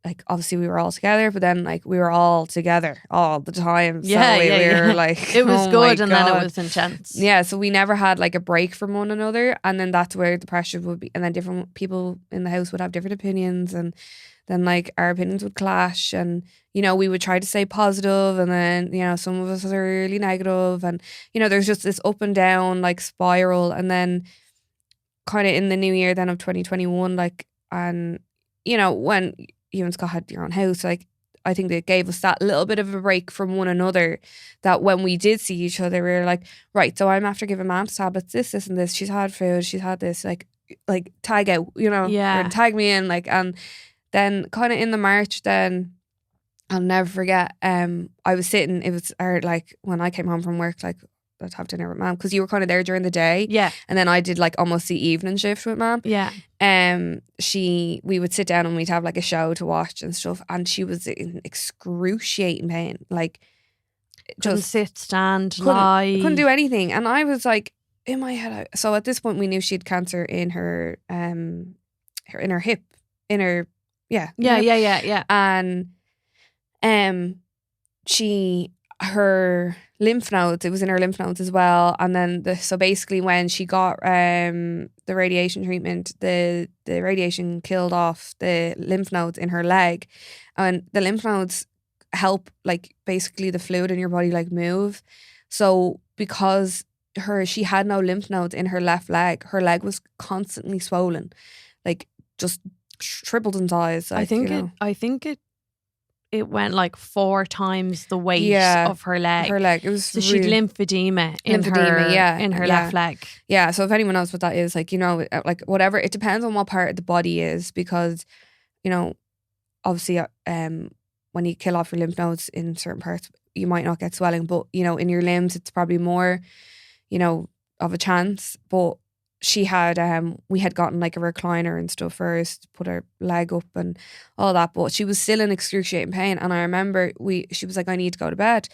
like, obviously we were all together, but then, like, we were all together all the time. So we were like, it was good, and then it was intense. Yeah, so we never had like a break from one another, and then that's where the pressure would be, and then different people in the house would have different opinions, and then like our opinions would clash, and you know, we would try to stay positive, and then, you know, some of us are really negative, and you know, there's just this up and down like spiral. And then kind of in the new year then of 2021, like, and you know, when you and Scott had your own house, like, I think it gave us that little bit of a break from one another, that when we did see each other, we were like, right, so I'm after giving Mam's tablets, this and this, she's had food, she's had this, like tag out, you know, or tag me in, like. And then kind of in the March, then I'll never forget, I was sitting, it was like when I came home from work, like, I'd have dinner with Mam, because you were kind of there during the day. Yeah. And then I did like almost the evening shift with Mam. Yeah. We would sit down and we'd have like a show to watch and stuff, and she was in excruciating pain. Like, couldn't sit, stand, lie. Couldn't do anything. And I was like, in my head, so at this point we knew she had cancer in her hip. And her lymph nodes. It was in her lymph nodes as well. And then so basically when she got the radiation treatment, the radiation killed off the lymph nodes in her leg, and the lymph nodes help like basically the fluid in your body like move. So because she had no lymph nodes in her left leg, her leg was constantly swollen, like just tripled in size. Like, I think it went like 4 times the weight of her leg. Her leg. It was so she'd lymphedema in her left leg. Yeah. So if anyone knows what that is, like, you know, like whatever, it depends on what part of the body is, because, you know, obviously when you kill off your lymph nodes in certain parts, you might not get swelling, but, you know, in your limbs it's probably more, you know, of a chance. But she had we had gotten like a recliner and stuff first, put her leg up and all that, but she was still in excruciating pain. And I remember she was like, I need to go to bed.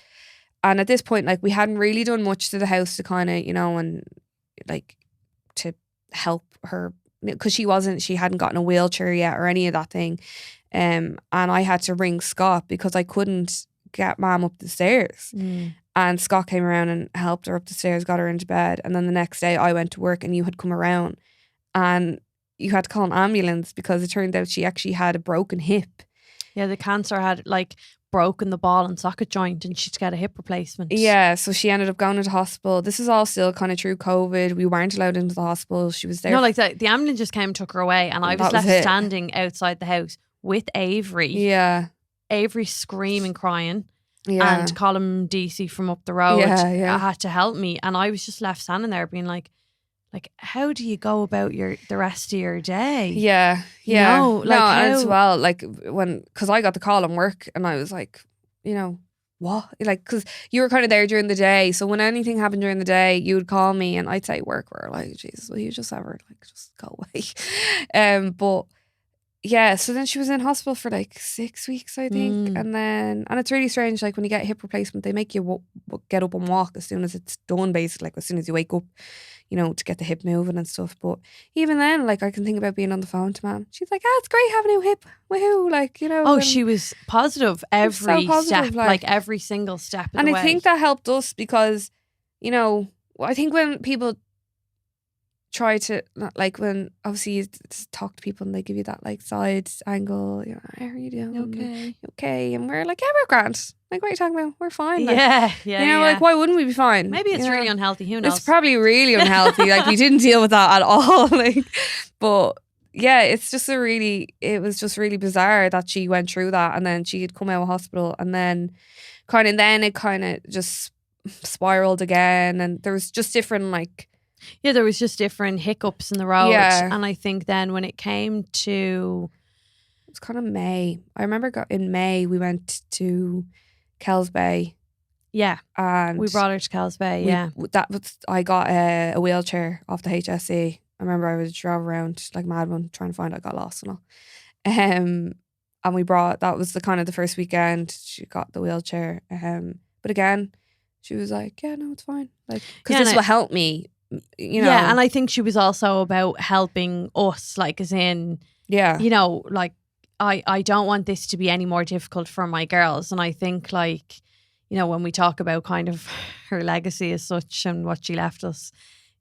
And at this point, like, we hadn't really done much to the house to kind of, you know, and like to help her, because she hadn't gotten a wheelchair yet or any of that thing. And I had to ring Scott because I couldn't get Mom up the stairs. And Scott came around and helped her up the stairs, got her into bed. And then the next day I went to work and you had come around and you had to call an ambulance because it turned out she actually had a broken hip. Yeah, the cancer had like broken the ball and socket joint and she'd get a hip replacement. Yeah, so she ended up going into hospital. This is all still kind of through COVID. We weren't allowed into the hospital. She was there. No, like the ambulance just came and took her away, and I was left standing outside the house with Avery. Yeah. Avery screaming, crying. Yeah. And Colin DC from up the road had to help me, and I was just left standing there being like how do you go about the rest of your day? Yeah. No, like as well, like because I got the call on work and I was like, you know, what? Like, because you were kind of there during the day, so when anything happened during the day, you would call me and I'd say work. We're like, Jesus, will you just ever like just go away? But yeah, so then she was in hospital for like 6 weeks, I think. And it's really strange, like when you get a hip replacement, they make you get up and walk as soon as it's done, basically, like as soon as you wake up, you know, to get the hip moving and stuff. But even then, like, I can think about being on the phone to Mom. She's like, it's great having a new hip. Woohoo, like, you know. Oh, she was positive every step, like every single step of the way. And I think that helped us because, you know, I think when people try to, like, when obviously you talk to people and they give you that like side angle, you know, how are you doing? Okay. And we're like, yeah, we're grand. Like, what are you talking about? We're fine. Like, you know, like, why wouldn't we be fine? Maybe it's really unhealthy. Who knows? It's probably really unhealthy. Like, we didn't deal with that at all. Like, but yeah, it was just really bizarre that she went through that, and then she had come out of hospital, and then it kind of just spiraled again, and there was just different like. Yeah, there was just different hiccups in the road. Yeah. And I think then when it came to... It was kind of May. I remember in May we went to Kells Bay. Yeah. And we brought her to Kells Bay, I got a wheelchair off the HSE. I remember I was drove around like mad one trying to find I got lost and all. And that was the first weekend she got the wheelchair. But again, she was like, yeah, no, it's fine. Like, because this will help me. You know. Yeah, and I think she was also about helping us, like, as in, you know, like, I don't want this to be any more difficult for my girls. And I think, like, you know, when we talk about kind of her legacy as such and what she left us,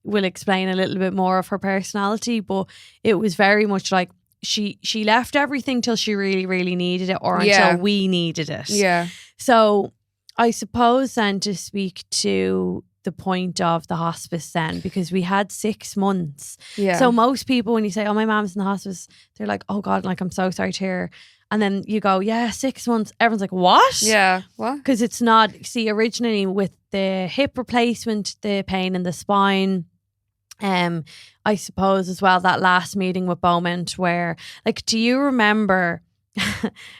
we'll explain a little bit more of her personality. But it was very much like she left everything till she really, really needed it, or until we needed it. Yeah. So I suppose then to speak to the point of the hospice then, because we had 6 months. Yeah. So most people, when you say, oh, my mom's in the hospice, they're like, oh God, like, I'm so sorry to hear. And then you go, yeah, 6 months. Everyone's like, what? Yeah. What? Because it's not, see, originally with the hip replacement, the pain in the spine, I suppose as well, that last meeting with Beaumont where, like, do you remember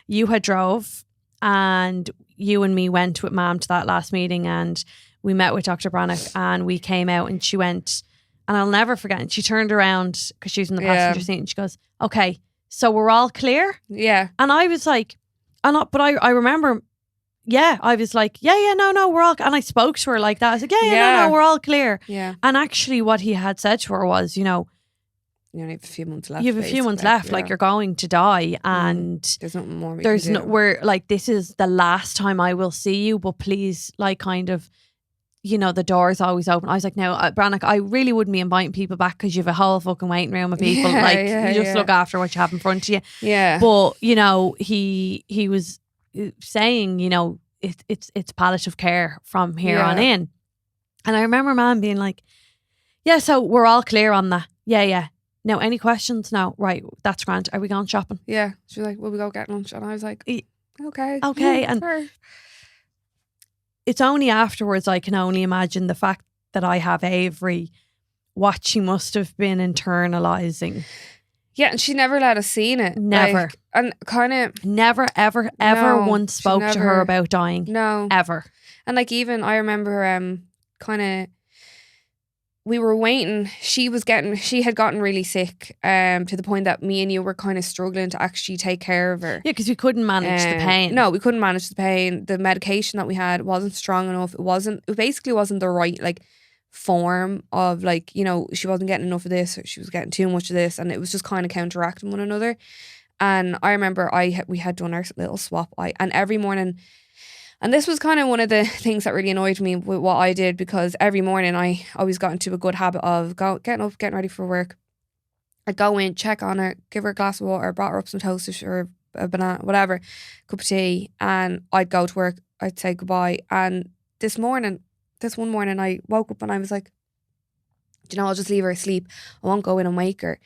you had drove and you and me went with Mom to that last meeting, and we met with Dr. Brannock and we came out, and she went, and I'll never forget, and she turned around because she was in the passenger seat, and she goes, okay, so we're all clear? Yeah. And I was like, but I remember, I was like, no, we're all, and I spoke to her like that. I was like, no, we're all clear. Yeah. And actually what he had said to her was, you know, you only have a few months left. You have a few months left, like you're going to die, and there's nothing more we there's can do. we're like, this is the last time I will see you, but please, like, kind of, you know, the door's always open. I was like, no, Brannock, I really wouldn't be inviting people back because you have a whole fucking waiting room of people. You just look after what you have in front of you. Yeah. But, you know, he was saying, you know, it's palliative care from here on in. And I remember Mum being like, yeah, so we're all clear on that. Yeah. No, any questions? No. Right, that's grand. Are we going shopping? Yeah. She was like, will we go get lunch? And I was like, okay. And sure. It's only afterwards I can only imagine the fact that I have Avery, what she must have been internalising. Yeah, and she never let us see it. Never. Like, and kind of... Never, ever once spoke to her about dying. No. Ever. And like, even I remember kind of... We were waiting. She had gotten really sick to the point that me and you were kind of struggling to actually take care of her. Yeah, because we couldn't manage the pain. No, we couldn't manage the pain. The medication that we had wasn't strong enough. It basically wasn't the right like form of, like, you know, she wasn't getting enough of this, or she was getting too much of this, and it was just kind of counteracting one another. And I remember we had done our little swap, and every morning. And this was kind of one of the things that really annoyed me with what I did, because every morning I always got into a good habit of getting up, getting ready for work. I'd go in, check on her, give her a glass of water, brought her up some toast or a banana, whatever, cup of tea, and I'd go to work. I'd say goodbye. And this one morning, I woke up and I was like, do you know, I'll just leave her asleep. I won't go in and wake her.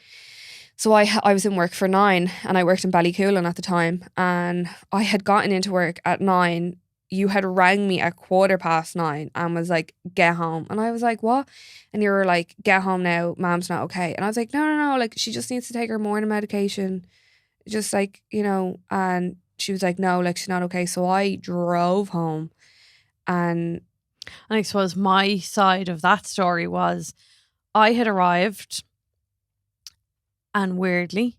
So I was in work for 9, and I worked in Ballycoolan at the time, and I had gotten into work at 9. You had rang me at 9:15 and was like, get home. And I was like, what? And you were like, get home now, Mom's not okay. And I was like, no, like, she just needs to take her morning medication. Just like, you know. And she was like, no, like, she's not okay. So I drove home. And I suppose my side of that story was, I had arrived, and weirdly,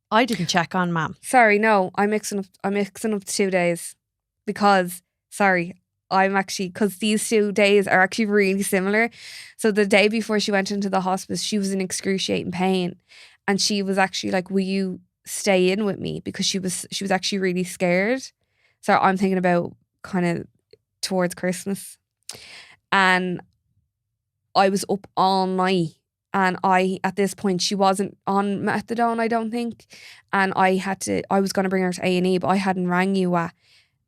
I didn't check on Mam. Sorry, no, I'm mixing up the 2 days. Because, because these 2 days are actually really similar. So the day before she went into the hospice, she was in excruciating pain. And she was actually like, will you stay in with me? Because she was actually really scared. So I'm thinking about kind of towards Christmas. And I was up all night. And at this point, she wasn't on methadone, I don't think. And I was going to bring her to A&E, but I hadn't rang you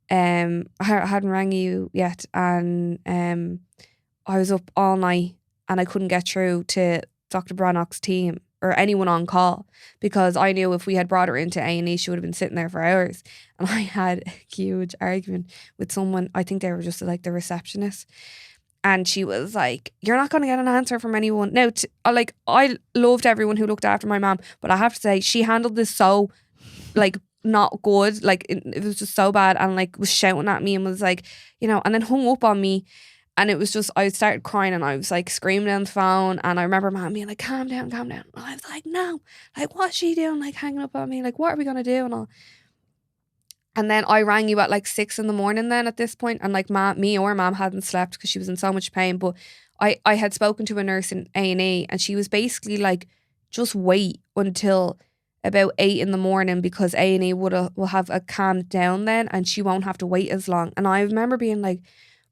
I hadn't rang you yet, and I was up all night and I couldn't get through to Dr. Brannock's team or anyone on call, because I knew if we had brought her into A&E, she would have been sitting there for hours. And I had a huge argument with someone. I think they were just like the receptionist. And she was like, you're not going to get an answer from anyone. Now, I loved everyone who looked after my mom, but I have to say, she handled this so, like, not good. Like, it was just so bad, and like was shouting at me and was like, you know, and then hung up on me. And it was just, I started crying and I was like screaming on the phone. And I remember Mom being like, calm down. And I was like, no, like, what's she doing? Like, hanging up on me, like, what are we gonna do and all. And then I rang you at like 6 a.m. then at this point, and like me or Mom hadn't slept because she was in so much pain. But I had spoken to a nurse in A&E, and she was basically like, just wait until about 8 a.m, because A&E will have a calmed down then, and she won't have to wait as long. And I remember being like,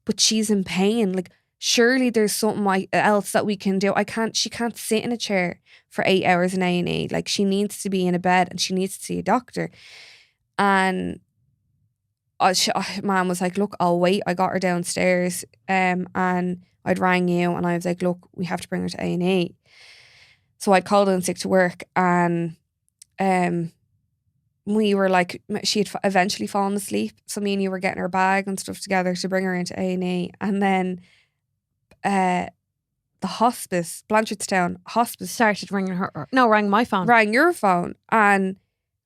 but she's in pain. Like, surely there's something else that we can do. She can't sit in a chair for 8 hours in A&E. Like, she needs to be in a bed and she needs to see a doctor. And Mom was like, look, I'll wait. I got her downstairs, and I'd rang you and I was like, look, we have to bring her to A&E. So I'd called in sick to work, and we were like, she had eventually fallen asleep. So me and you were getting her bag and stuff together to bring her into A&E. And then the hospice, Blanchardstown hospice, started ringing her. No, rang my phone. Rang your phone. And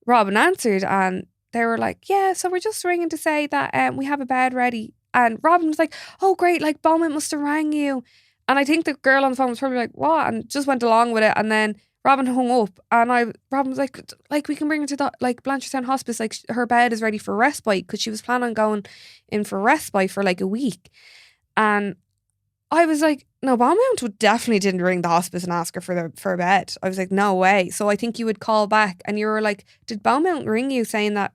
Robin answered, and they were like, yeah, so we're just ringing to say that we have a bed ready. And Robin was like, oh, great, like, Beaumont must have rang you. And I think the girl on the phone was probably like, what? And just went along with it. And then Robin hung up, and Robin was like, we can bring her to the, like, Blanchardstown hospice, like, her bed is ready for respite, because she was planning on going in for respite for like a week. And I was like, no, Beaumont definitely didn't ring the hospice and ask her for a bed. I was like, no way. So I think you would call back and you were like, did Beaumont ring you saying that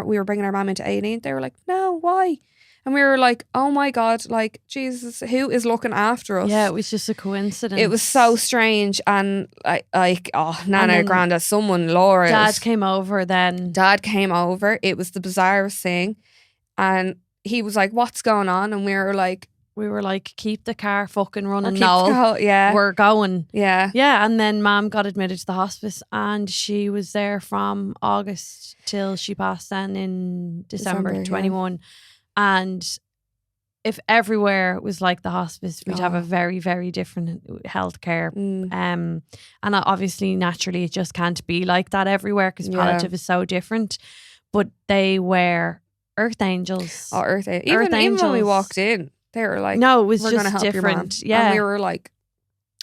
we were bringing our mum into A&E? They were like, no, why? And we were like, oh my God, like, Jesus, who is looking after us? Yeah, it was just a coincidence. It was so strange. And Nana, Granda, someone, Laura. Dad came over then. Dad came over. It was the bizarrest thing. And he was like, what's going on? And we were like, keep the car fucking running, Noel. Yeah. We're going. Yeah. Yeah. And then Mom got admitted to the hospice and she was there from August till she passed then in December 21. Yeah. And if everywhere was like the hospice, we'd have a very, very different healthcare. And obviously, naturally, it just can't be like that everywhere because palliative is so different. But they were earth angels. Oh, earth angels. Even when we walked in, they were like, no, it was we're just different. Yeah. And we were like,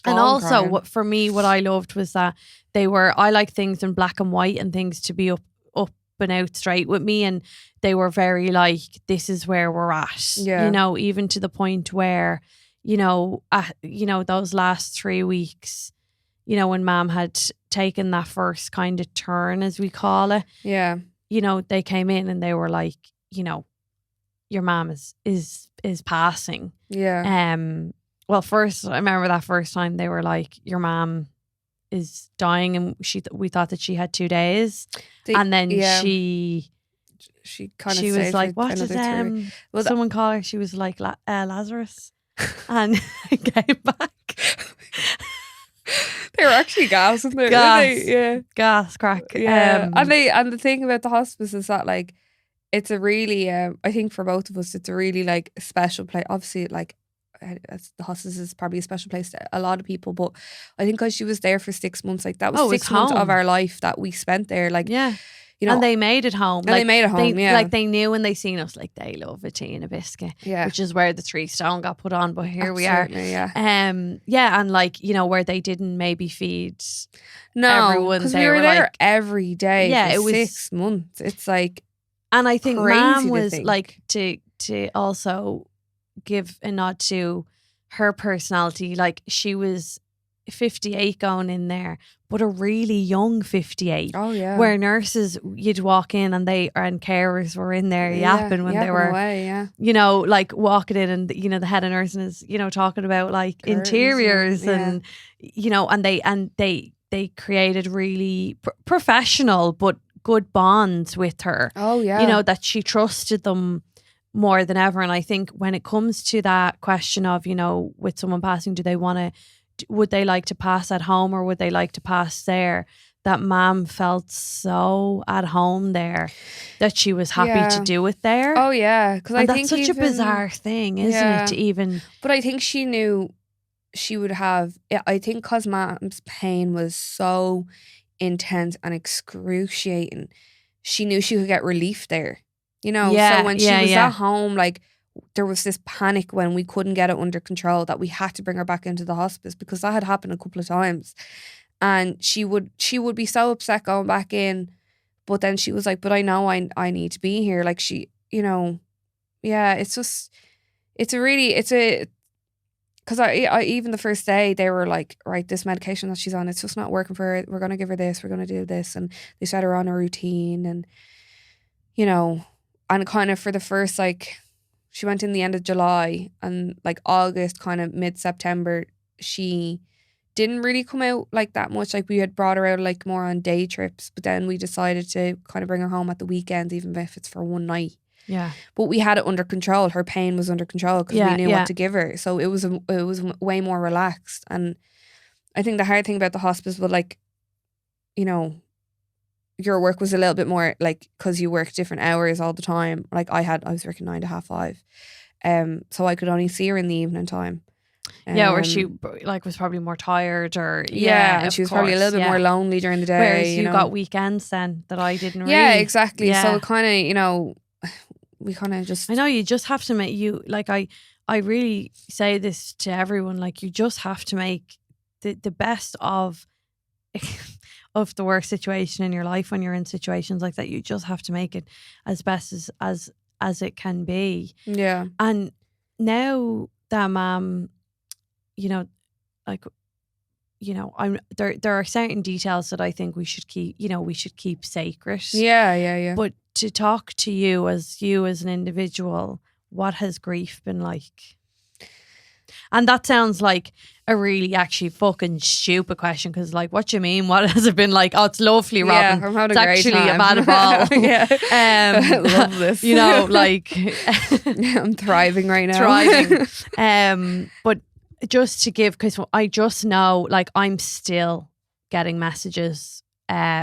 and also what I loved was that I like things in black and white and things to be up and out straight with me, and they were very like, this is where we're at. Yeah. You know, even to the point where, those last 3 weeks, when Mom had taken that first kind of turn, as we call it. Yeah. They came in and they were like, your mom is passing. Yeah. Well, first I remember that first time they were like, your mom is dying, and we thought that she had 2 days, and then she was like, what did someone call her? She was like Lazarus, and came back. They were actually gas, weren't they? Yeah, gas crack. Yeah, and the thing about the hospice is that like it's a really I think for both of us it's a really like special place. Obviously, like the hospice is probably a special place to a lot of people, but I think because she was there for 6 months, like that was 6 months of our life that we spent there. Like, yeah, and they made it home. And they made it home. Like they knew when they seen us, like they love a tea and a biscuit. Yeah, which is where the 3 stone got put on. But here we are. Yeah. Yeah, and like where they didn't maybe feed. No, everyone. Because we were there like, every day. Yeah, it was 6 months. It's like, and I think Mom was like to also give a nod to her personality. Like she was 58 going in there, but a really young 58. Oh yeah. Where nurses, you'd walk in and carers were in there yapping when they were away, like walking in, and the head of nursing is talking about like curtains, interiors and and they created really professional but good bonds with her. Oh yeah. That she trusted them more than ever. And I think when it comes to that question of, with someone passing, would they like to pass at home or would they like to pass there? That Mom felt so at home there that she was happy to do it there. Oh yeah. Because I think that's such a bizarre thing, isn't it? To even. But I think she knew she would have, I think because Mom's pain was so intense and excruciating, she knew she could get relief there. So when she was at home, like there was this panic when we couldn't get it under control that we had to bring her back into the hospice, because that had happened a couple of times, and she would be so upset going back in, but then she was like, but I know I need to be here. Like she, it's just, because I even the first day they were like, right, this medication that she's on, it's just not working for her. We're going to give her this, we're going to do this. And they set her on a routine, and, and kind of for the first, like, she went in the end of July, and like August, kind of mid-September, she didn't really come out like that much. Like we had brought her out like more on day trips, but then we decided to kind of bring her home at the weekends, even if it's for one night. Yeah. But we had it under control. Her pain was under control because we knew what to give her. So it was way more relaxed. And I think the hard thing about the hospice was like, your work was a little bit more like, because you work different hours all the time. Like I was working 9 to 5:30. So I could only see her in the evening time. Or she like was probably more tired, or and she was probably a little bit more lonely during the day. Whereas you got weekends then that I didn't really. Yeah, exactly. Yeah. So it kind of, we kind of just. I know you just have to make I really say this to everyone, like you just have to make the best of the worst situation in your life. When you're in situations like that, you just have to make it as best as it can be. Yeah. And now that Mom you know, like, you know, there are certain details that I think we should keep sacred. Yeah. But to talk to you as an individual, what has grief been like? And that sounds like a really actually fucking stupid question, because like, what do you mean? What has it been like? Oh, it's lovely, Robin. I'm having it's a great actually time. a bad ball. Yeah. I love this. You know, like I'm thriving right now. But just to give, because I just know, like, I'm still getting messages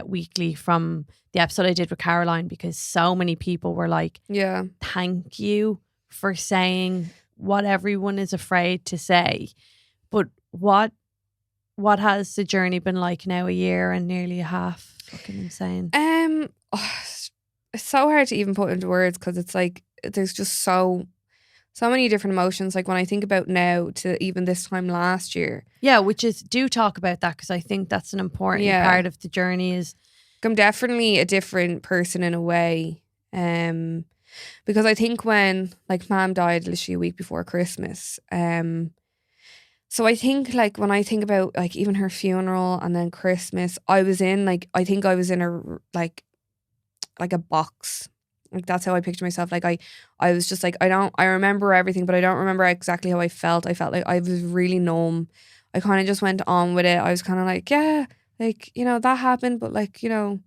weekly from the episode I did with Caroline, because so many people were like, yeah, thank you for saying what everyone is afraid to say. But what has the journey been like now, a year and nearly a half? Fucking insane. It's so hard to even put into words, because it's like there's just so many different emotions. Like when I think about now to even this time last year. Yeah, which is, do talk about that, because I think that's an important part of the journey. Is I'm definitely a different person in a way. Because I think when like Mam died literally a week before Christmas. So I think like when I think about like even her funeral and then Christmas, I was in like, I think I was in a like a box. Like that's how I picture myself. Like I was just like, I remember everything, but I don't remember exactly how I felt. I felt like I was really numb. I kind of just went on with it. I was kind of like, yeah, like, you know, that happened, but like, you know,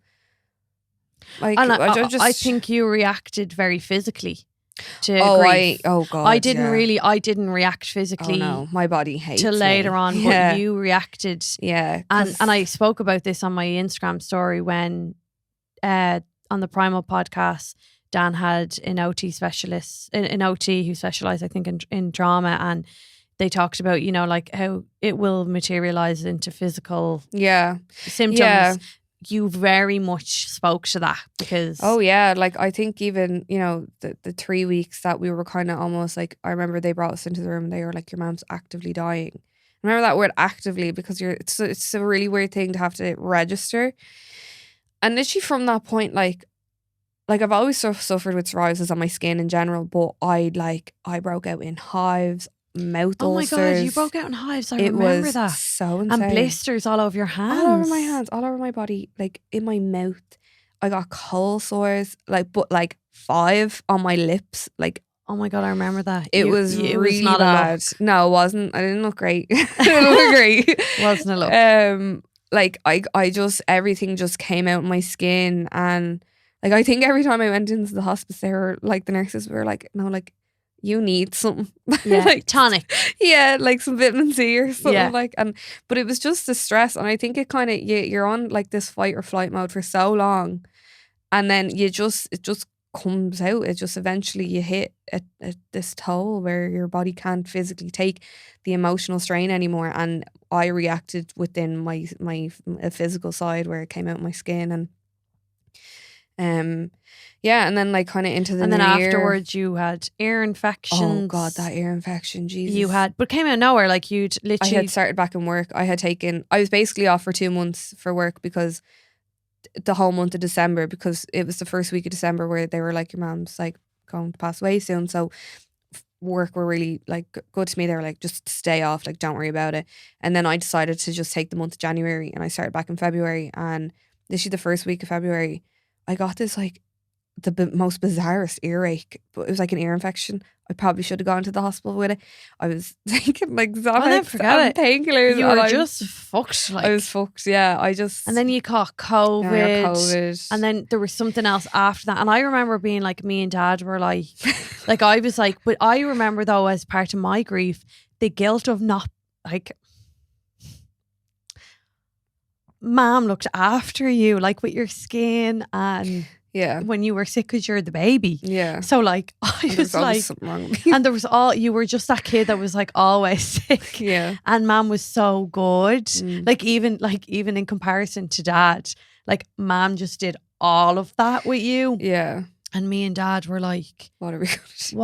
like, and I think you reacted very physically to grief. God, I didn't react physically. Oh no, my body hates till later me. on, but you reacted. Yeah, and I spoke about this on my Instagram story when on the Primal podcast, Dan had an OT specialist, an OT who specialised, I think, in trauma, and they talked about, you know, like how it will materialise into physical symptoms. Yeah. You very much spoke to that, because like I think even, you know, the 3 weeks that we were kind of almost like, I remember they brought us into the room and they were like, your mom's actively dying. Remember that word, actively, because it's a really weird thing to have to register. And literally from that point, like I've always suffered with psoriasis on my skin in general, but I broke out in hives, mouth ulcers. Oh my God, you broke out in hives. I remember that. So insane. And blisters all over your hands. All over my hands, all over my body, like in my mouth. I got cold sores, like, but like 5 on my lips. Like, oh my God, I remember that. It was really not bad. No, it wasn't. I didn't look great. I didn't look great. Wasn't a look. Like I just, everything just came out of my skin. And like, I think every time I went into the hospice, they were like, the nurses were like, no, like, you need something. Yeah, like tonic. Yeah, like some vitamin C or something. Like, but it was just the stress. And I think it kind of, you're on like this fight or flight mode for so long. And then it just comes out. It just eventually you hit at this toll where your body can't physically take the emotional strain anymore. And I reacted within my physical side where it came out of my skin. And and then like kind of into the and then new year, afterwards you had ear infections. Oh God, that ear infection, Jesus. You had, but came out of nowhere. Like you'd literally. I had started back in work. I was basically off for 2 months for work, because the whole month of December, because it was the first week of December where they were like, your mom's like going to pass away soon. So work were really like good to me. They were like, just stay off, like don't worry about it. And then I decided to just take the month of January, and I started back in February. And literally the first week of February, I got this like the most bizarrest earache, but it was like an ear infection. I probably should have gone to the hospital with it. I was taking like Xanax and painkillers. You were just fucked. Like. I was fucked. Yeah, And then you caught COVID. Yeah, COVID. And then there was something else after that. And I remember being like, me and Dad were like, like I was like, but I remember though, as part of my grief, the guilt of not like. Mom looked after you, like with your skin and. Yeah. When you were sick, because you're the baby. Yeah. So like, I was like, something wrong with me. And there was you were just that kid that was like always sick. Yeah. And Mom was so good. Like even in comparison to Dad, like Mom just did all of that with you. Yeah. And me and Dad were like, what are we going to do?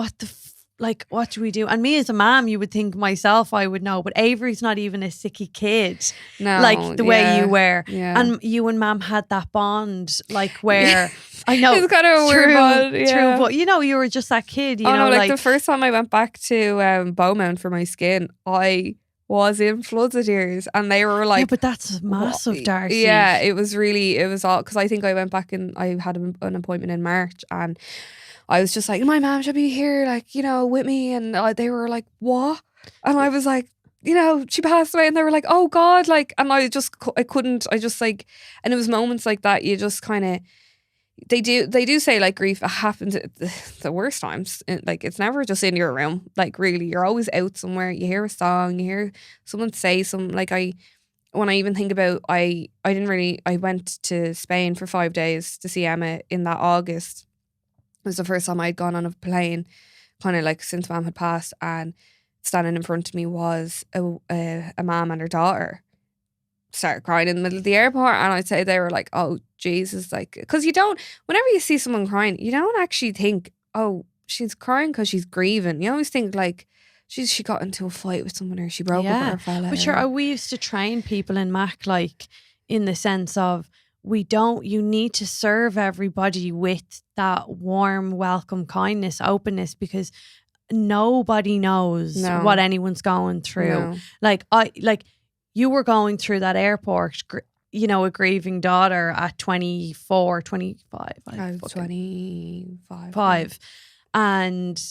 What do we do? And me as a mom, you would think myself, I would know, but Avery's not even a sicky kid. No. Like the way you were. Yeah. And you and Mom had that bond, like where I know it's kind of a weird bond. Yeah. True, but you know, you were just that kid. You know, no, like the first time I went back to Beaumont for my skin, I was in floods of tears, and they were like, yeah, but that's massive, Darcy. Yeah, it was all, because I think I went back and I had an appointment in March, and I was just like, my mom should be here, like, you know, with me, and they were like, what? And I was like, you know, she passed away, and they were like, oh God, like, and I couldn't, like, and it was moments like that, you just kind of, they do say, like, grief happens at the worst times. Like, it's never just in your room. Like, really, you're always out somewhere. You hear a song, you hear someone say something. Like, when I even think about, I went to Spain for 5 days to see Emma in that August. It was the first time I'd gone on a plane, kind of like since Mum had passed, and standing in front of me was a mum and her daughter. Started crying in the middle of the airport, and I'd say they were like, oh Jesus, like, because whenever you see someone crying, you don't actually think, oh, she's crying because she's grieving. You always think, like, she got into a fight with someone, or she broke up, or fell out. But sure, we used to train people in Mac, like, in the sense of, you need to serve everybody with that warm, welcome, kindness, openness, because nobody knows what anyone's going through. No. You were going through that airport, you know, a grieving daughter at 24, 25. I was 25. Five. And,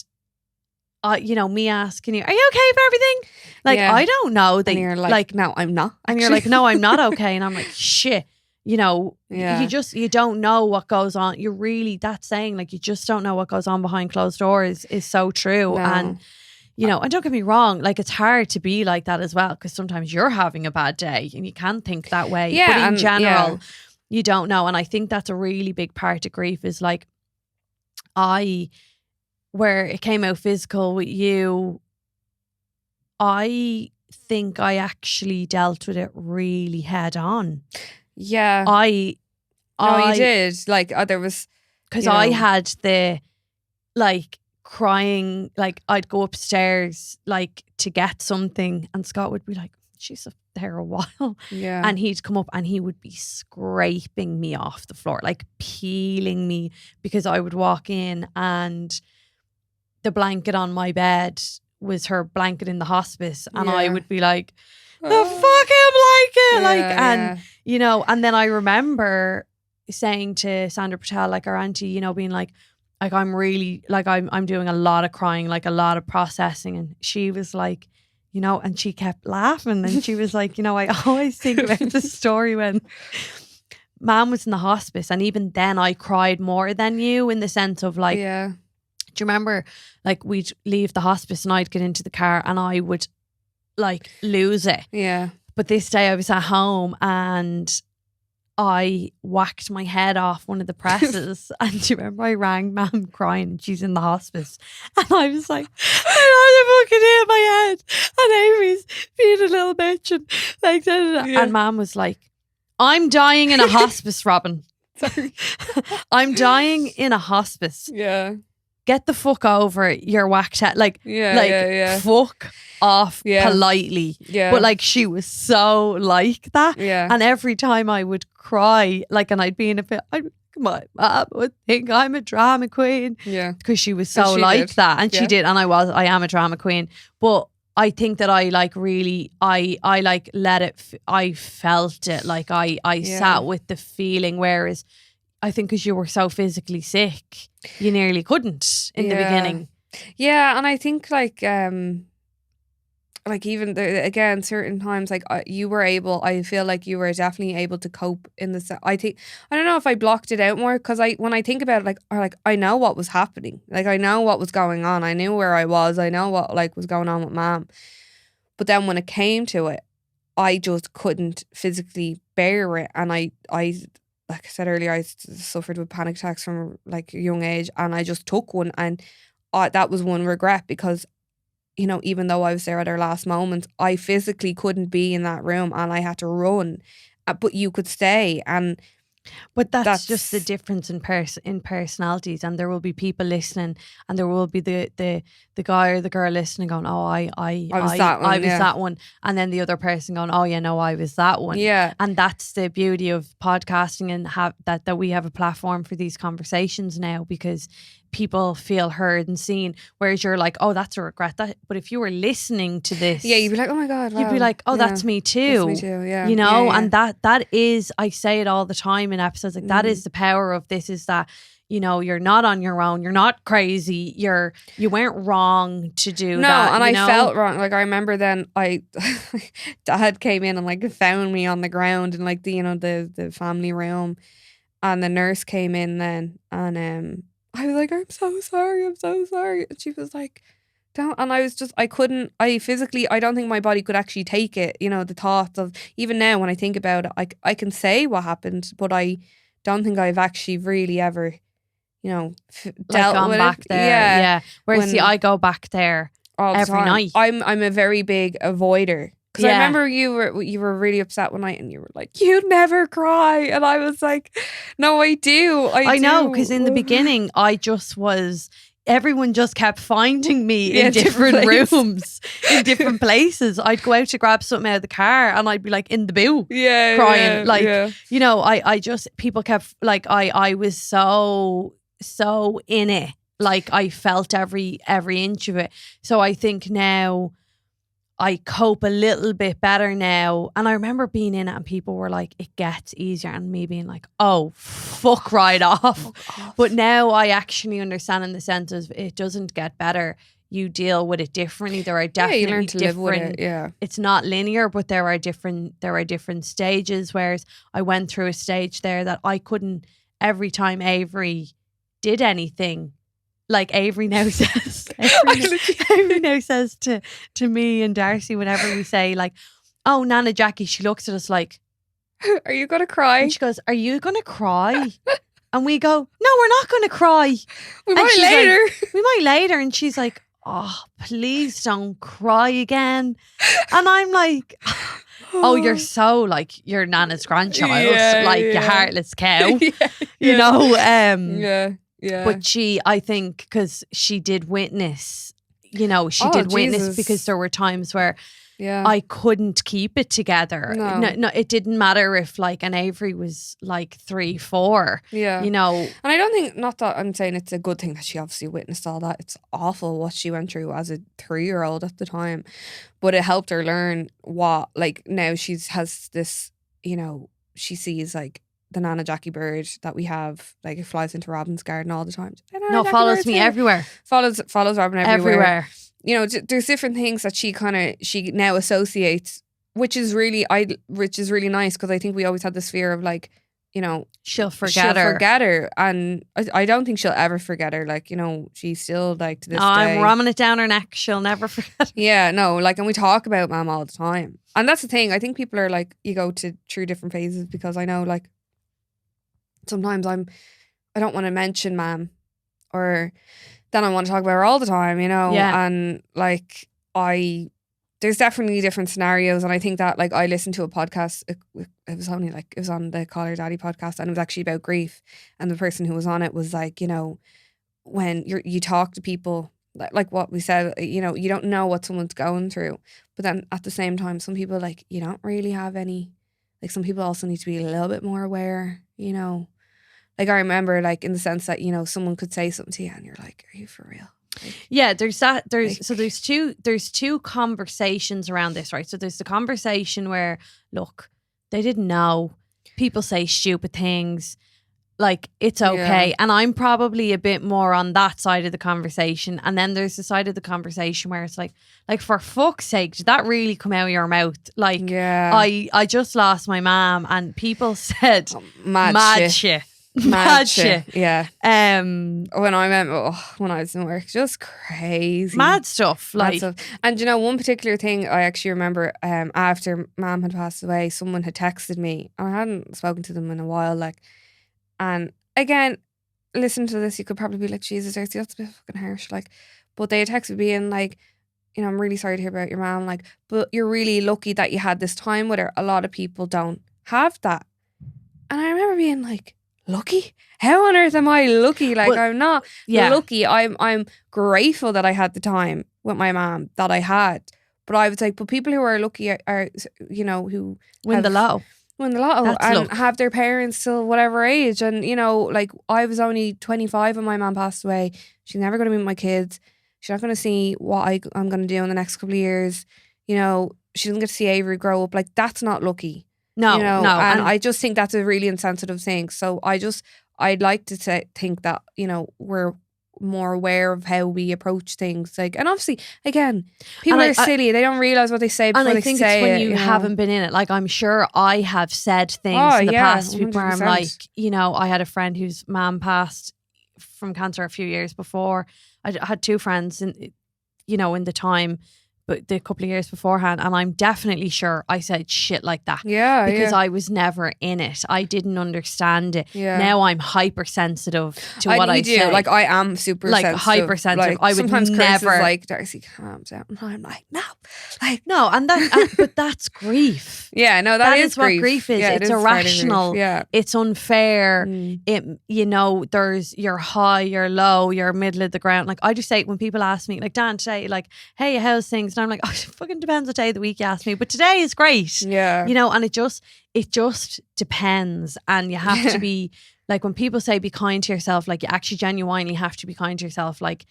you know, me asking you, are you okay for everything? Like, I don't know. And you're like, no, I'm not. And you're like, no, I'm not okay. And I'm like, shit. You know, you don't know what goes on. That's saying, like, you just don't know what goes on behind closed doors is so true. No. And, you know, and don't get me wrong, like, it's hard to be like that as well, because sometimes you're having a bad day and you can think that way. Yeah, but in general, you don't know. And I think that's a really big part of grief is, like, where it came out physical with you, I think I actually dealt with it really head on. Yeah. You did. Like, there was, because I had the, like, crying, like, I'd go upstairs, like, to get something, and Scott would be like, she's up there a while. Yeah. And he'd come up and he would be scraping me off the floor, like, peeling me, because I would walk in and the blanket on my bed was her blanket in the hospice, and I would be like, the fucking blanket, like, and you know, and then I remember saying to Sandra Patel, like, our auntie, you know, being like, I'm really, like, I'm doing a lot of crying, like, a lot of processing, and she was like, you know, and she kept laughing, and she was like, you know, I always think about the story when Mom was in the hospice, and even then I cried more than you, in the sense of, like, do you remember, like, we'd leave the hospice and I'd get into the car and I would, like, lose it. Yeah. But this day I was at home and I whacked my head off one of the presses. And do you remember I rang Mum crying, she's in the hospice, and I was like, I fucking hit my head, and Amy's being a little bitch, and like, and Mum was like, I'm dying in a hospice, Robin. Sorry. I'm dying in a hospice. Yeah. Get the fuck over it, your whacked head. Like, fuck off politely. Yeah. But, like, she was so like that. Yeah. And every time I would cry, like, and I'd be in a bit, my mom would think I'm a drama queen. Yeah. Because she was so like that. And she did. And I am a drama queen. But I think that I, like, really, I like, let it, I felt it. Like, I sat with the feeling, whereas I think because you were so physically sick, you nearly couldn't in the beginning. Yeah, and I think, like even again, certain times, like, you were able, I feel like you were definitely able to cope in the, I don't know if I blocked it out more, because when I think about it, like, I know what was happening. Like, I know what was going on. I knew where I was. I know what, like, was going on with Mom. But then when it came to it, I just couldn't physically bear it. And I like I said earlier, I suffered with panic attacks from, like, a young age, and I just took one, and that was one regret, because, you know, even though I was there at our last moments, I physically couldn't be in that room, and I had to run, but you could stay. But that's just the difference in personalities, and there will be people listening, and there will be the guy or the girl listening going, oh, I was that one, and then the other person going, oh yeah, no, I was that one. Yeah. And that's the beauty of podcasting, and that we have a platform for these conversations now, because people feel heard and seen, whereas you're like, oh, that's a regret. But if you were listening to this, Yeah, you'd be like, oh my God, wow. You'd be like, oh, that's me too. That's me too, yeah. You know, Yeah. and that is, I say it all the time in episodes, like that is the power of this, is that, you know, you're not on your own, you're not crazy, you weren't wrong to do that. No, and I know? felt wrong. Like I remember then Dad came in and like found me on the ground in like the family room, and the nurse came in then, and I was like, I'm so sorry, and she was like, don't. And I was just, I physically, I don't think my body could actually take it, you know, the thoughts of, even now when I think about it, I can say what happened, but I don't think I've actually really ever, you know, dealt with back it. there. Yeah. Whereas see, I go back there every night. I'm a very big avoider. Because I remember you were really upset one night and you were like, you'd never cry. And I was like, no, I do. I do. know, because in the beginning, I just was, everyone just kept finding me in different rooms, in different places. I'd go out to grab something out of the car and I'd be like in the boo, crying. You know, I just, people kept, like, I was so in it. Like I felt every inch of it. So I think now I cope a little bit better now. And I remember being in it and people were like, it gets easier, and me being like, oh, fuck right off. But now I actually understand in the sense of it doesn't get better. You deal with it differently. There are definitely you learn to different, live with it, yeah. It's not linear, but there are different stages. Whereas I went through a stage there that I couldn't, every time Avery did anything, like Avery now says, Avery now says to me and Darcy, whenever we say like, oh, Nana Jackie, she looks at us like, are you gonna cry? And she goes, are you gonna cry? And we go, no, we're not gonna cry. We might later. Like, we might later. And she's like, oh, please don't cry again. And I'm like, oh, you're so like your Nana's grandchild, you heartless cow. You know? Yeah. But I think, because she did witness, you know, witness, because there were times where I couldn't keep it together. No, it didn't matter if like an Avery was like 3, 4. Yeah. You know. And I don't think, not that I'm saying it's a good thing that she obviously witnessed all that. It's awful what she went through as a 3-year-old at the time. But it helped her learn what, like, now has this, you know, she sees like the Nana Jackie bird that we have, like it flies into Robin's garden all the time. No, follows me everywhere. Follows Robin everywhere. You know, there's different things that she now associates, which is really nice, because I think we always had this fear of like, you know, she'll forget her, and I don't think she'll ever forget her. Like, you know, she's still like to this day. I'm ramming it down her neck. She'll never forget. Yeah, no, like, and we talk about Mom all the time, and that's the thing. I think people are like, you go through different phases, because I know like sometimes I don't want to mention Mom, or then I want to talk about her all the time, you know? Yeah. And like, there's definitely different scenarios. And I think that like I listened to a podcast, it was on the Call Her Daddy podcast, and it was actually about grief. And the person who was on it was like, you know, when you talk to people, like what we said, you know, you don't know what someone's going through. But then at the same time, some people like, you don't really have any, like some people also need to be a little bit more aware, you know? Like I remember, like in the sense that, you know, someone could say something to you and you're like, are you for real? Like, yeah, there's two conversations around this, right? So there's the conversation where, look, they didn't know. People say stupid things. Like, it's okay. Yeah. And I'm probably a bit more on that side of the conversation. And then there's the side of the conversation where it's like for fuck's sake, did that really come out of your mouth? Like, I just lost my mom and people said mad shit. Mad shit. Yeah. When I was in work, just crazy. Mad stuff. Like, and you know, one particular thing I actually remember, after Mom had passed away, someone had texted me. I hadn't spoken to them in a while, like, and again, listen to this, you could probably be like, Jesus, Darcy, that's a bit fucking harsh, like, but they had texted being like, you know, I'm really sorry to hear about your mom, like, but you're really lucky that you had this time with her. A lot of people don't have that. And I remember being like, lucky? How on earth am I lucky? Like, I'm not lucky. I'm grateful that I had the time with my mom that I had. But I was like, but people who are lucky are you know, who win the win the lotto That's and luck. have their parents till whatever age. And, you know, like I was only 25 when my mum passed away. She's never going to meet my kids. She's not going to see what I'm going to do in the next couple of years. You know, she doesn't get to see Avery grow up. Like, that's not lucky. No, you know? no. And I just think that's a really insensitive thing. So I'd like to think that, you know, we're more aware of how we approach things. Like, and obviously, again, people are silly. They don't realise what they say before and I they think say it's when it, you haven't been in it. Like, I'm sure I have said things in the past where I'm 100%. like, you know, I had a friend whose mum passed from cancer a few years before. I had two friends in the time, but the couple of years beforehand, and I'm definitely sure I said shit like that. Yeah, because I was never in it. I didn't understand it. Yeah. Now I'm hypersensitive to what I do. say. Like, I am super like sensitive. hypersensitive. Like, I would sometimes Chris never is like, Darcy, calm down. And I'm like, no. Like, no, and that but that's grief. yeah, no, that is what grief is. Yeah, It's it is irrational. grief. Yeah. It's unfair. Mm. There's you're high, you're low, you're middle of the ground. Like, I just say, when people ask me, like, Dan, today, like, hey, how's things? And I'm like, oh, it fucking depends what day of the week you ask me. But today is great. Yeah. You know, and it just depends. And you have to be, like, when people say be kind to yourself, like, you actually genuinely have to be kind to yourself. Like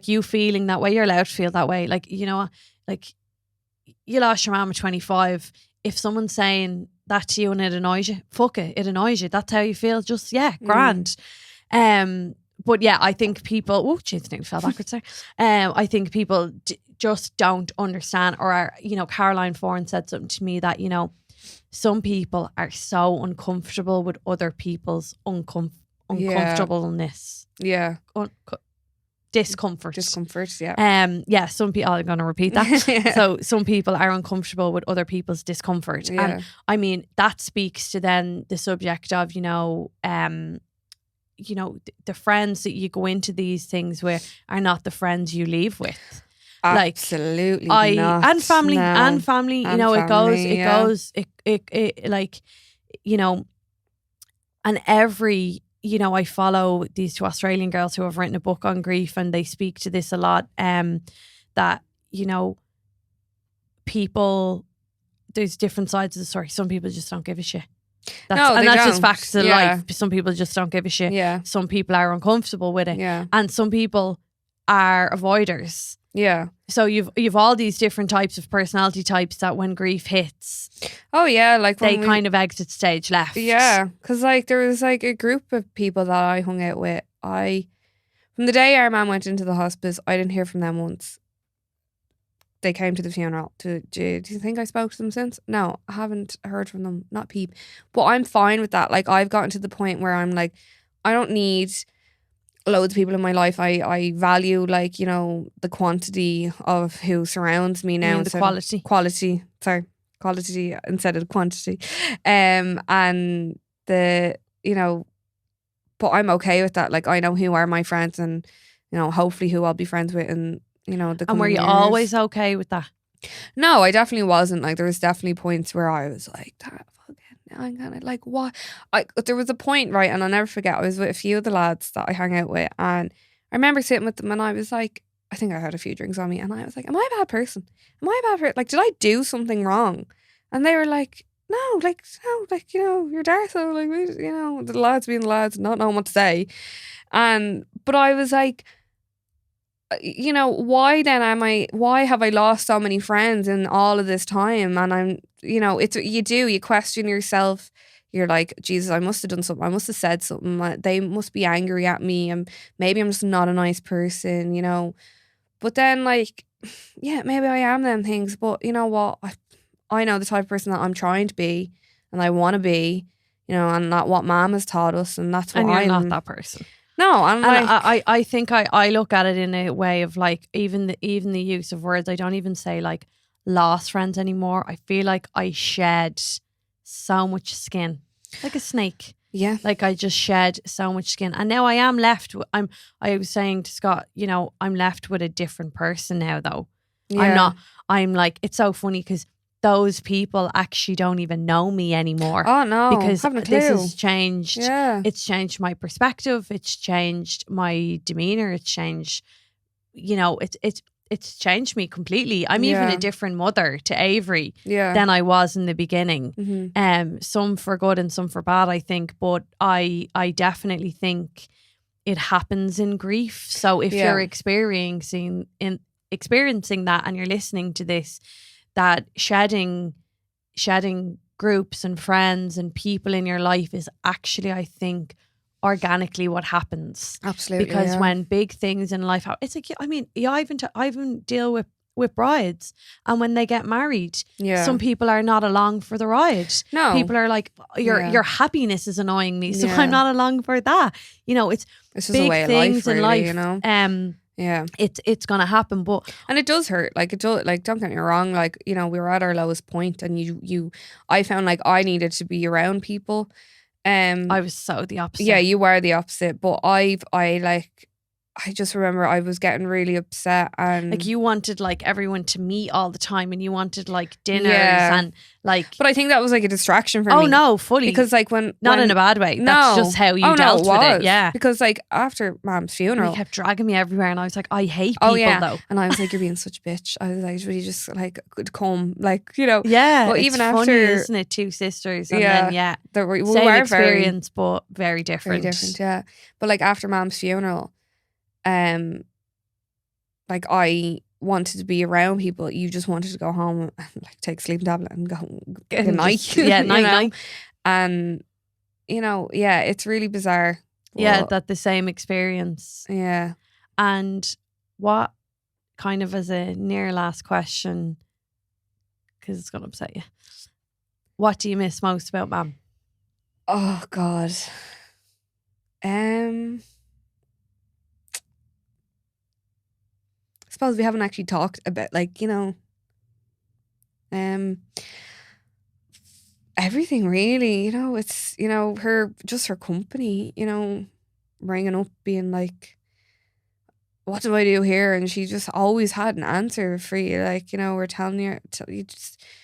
you feeling that way, you're allowed to feel that way. Like, you know, like, you lost your mom at 25. If someone's saying that to you and it annoys you, fuck it, it annoys you. That's how you feel. Just, grand. But yeah, I think people, oh, jeez, nearly fell backwards there. I think people just don't understand, or are, you know, Caroline Foran said something to me that, you know, some people are so uncomfortable with other people's uncomfortableness. Yeah. Discomfort. Yeah. Some people, I'm going to repeat that. Yeah. So some people are uncomfortable with other people's discomfort. Yeah. And I mean, that speaks to then the subject of, you know, the friends that you go into these things with are not the friends you leave with. Absolutely not. And family, no. you know, it goes, like, you know, and every, you know, I follow these two Australian girls who have written a book on grief, and they speak to this a lot, that, you know, people, there's different sides of the story. Some people just don't give a shit. That's just facts of life. Some people just don't give a shit. Yeah. Some people are uncomfortable with it. Yeah. And some people are avoiders. Yeah. So you've all these different types of personality types that when grief hits, oh yeah, like they kind of exit stage left. Yeah, because like there was like a group of people that I hung out with. From the day our mum went into the hospice, I didn't hear from them once. They came to the funeral. Do you think I spoke to them since? No, I haven't heard from them. Not peep. But I'm fine with that. Like, I've gotten to the point where I'm like, I don't need loads of people in my life. I value, like, you know, the quantity of who surrounds me now. The quality. Quality instead of quantity. And the, you know, but I'm okay with that. Like, I know who are my friends, and, you know, hopefully who I'll be friends with, and, you know, the and were you years. always okay with that? No, I definitely wasn't. Like, there was definitely points where I was like, I'm kind of like, what? There was a point, right, and I'll never forget, I was with a few of the lads that I hang out with, and I remember sitting with them, and I was like, I think I had a few drinks on me, and I was like, am I a bad person? Like, did I do something wrong? And they were like, no, you know, you're Darcy, like, you know, the lads being the lads, not knowing what to say. But I was like, you know, why have I lost so many friends in all of this time? And I'm, you know, you question yourself. You're like, Jesus, I must have done something. I must have said something. They must be angry at me, and maybe I'm just not a nice person, you know. But then, like, yeah, maybe I am them things. But you know what? I know the type of person that I'm trying to be, and I want to be, you know, and not what Mom has taught us, and that's what I'm. And you're not that person. No, and I think I look at it in a way of, like, even the use of words. I don't even say, like, lost friends anymore. I feel like I shed so much skin, like a snake. Yeah, like I just shed so much skin, and now I am left. I was saying to Scott, you know, I'm left with a different person now, though. Yeah. I'm like, it's so funny because those people actually don't even know me anymore. Oh no, because haven't a this clue. has changed. Yeah. It's changed my perspective. It's changed my demeanor. It's changed, you know, it's changed me completely. I'm even a different mother to Avery than I was in the beginning. Some for good and some for bad, I think. But I definitely think it happens in grief. So if you're experiencing that and you're listening to this, that shedding groups and friends and people in your life is actually, I think, organically what happens. Absolutely. Because when big things in life happen, it's like, I mean, I even deal with brides, and when they get married, some people are not along for the ride. No. People are like, your happiness is annoying me, so I'm not along for that. You know, it's just big a way things of life, really, in life. You know? It's gonna happen, and it does hurt. Like, it does, like, don't get me wrong, like, you know, we were at our lowest point, and I found like I needed to be around people. I was so the opposite. Yeah, you were the opposite, but I just remember I was getting really upset, and like you wanted like everyone to meet all the time, and you wanted like dinners and like. But I think that was like a distraction for me. Oh no, fully, because like when not in a bad way. That's just how you dealt with it. Yeah, because like after Mam's funeral, he kept dragging me everywhere, and I was like, I hate people though. And I was like, you're being such a bitch. I was like, really just like could come, like, you know. Yeah, but it's even funny, after, isn't it? Two sisters, and then we same were experience, but very different. Very different, yeah. But like after Mam's funeral, like I wanted to be around people. You just wanted to go home and like take a sleeping tablet and go good night. Night. And you know, it's really bizarre. That the same experience. Yeah. And what, kind of as a near last question, because it's gonna upset you, what do you miss most about Mam? Oh God. I suppose we haven't actually talked about, like, you know, everything really, you know. It's, you know, her company, you know, ringing up being like, what do I do here? And she just always had an answer for you, like, you know, we're telling you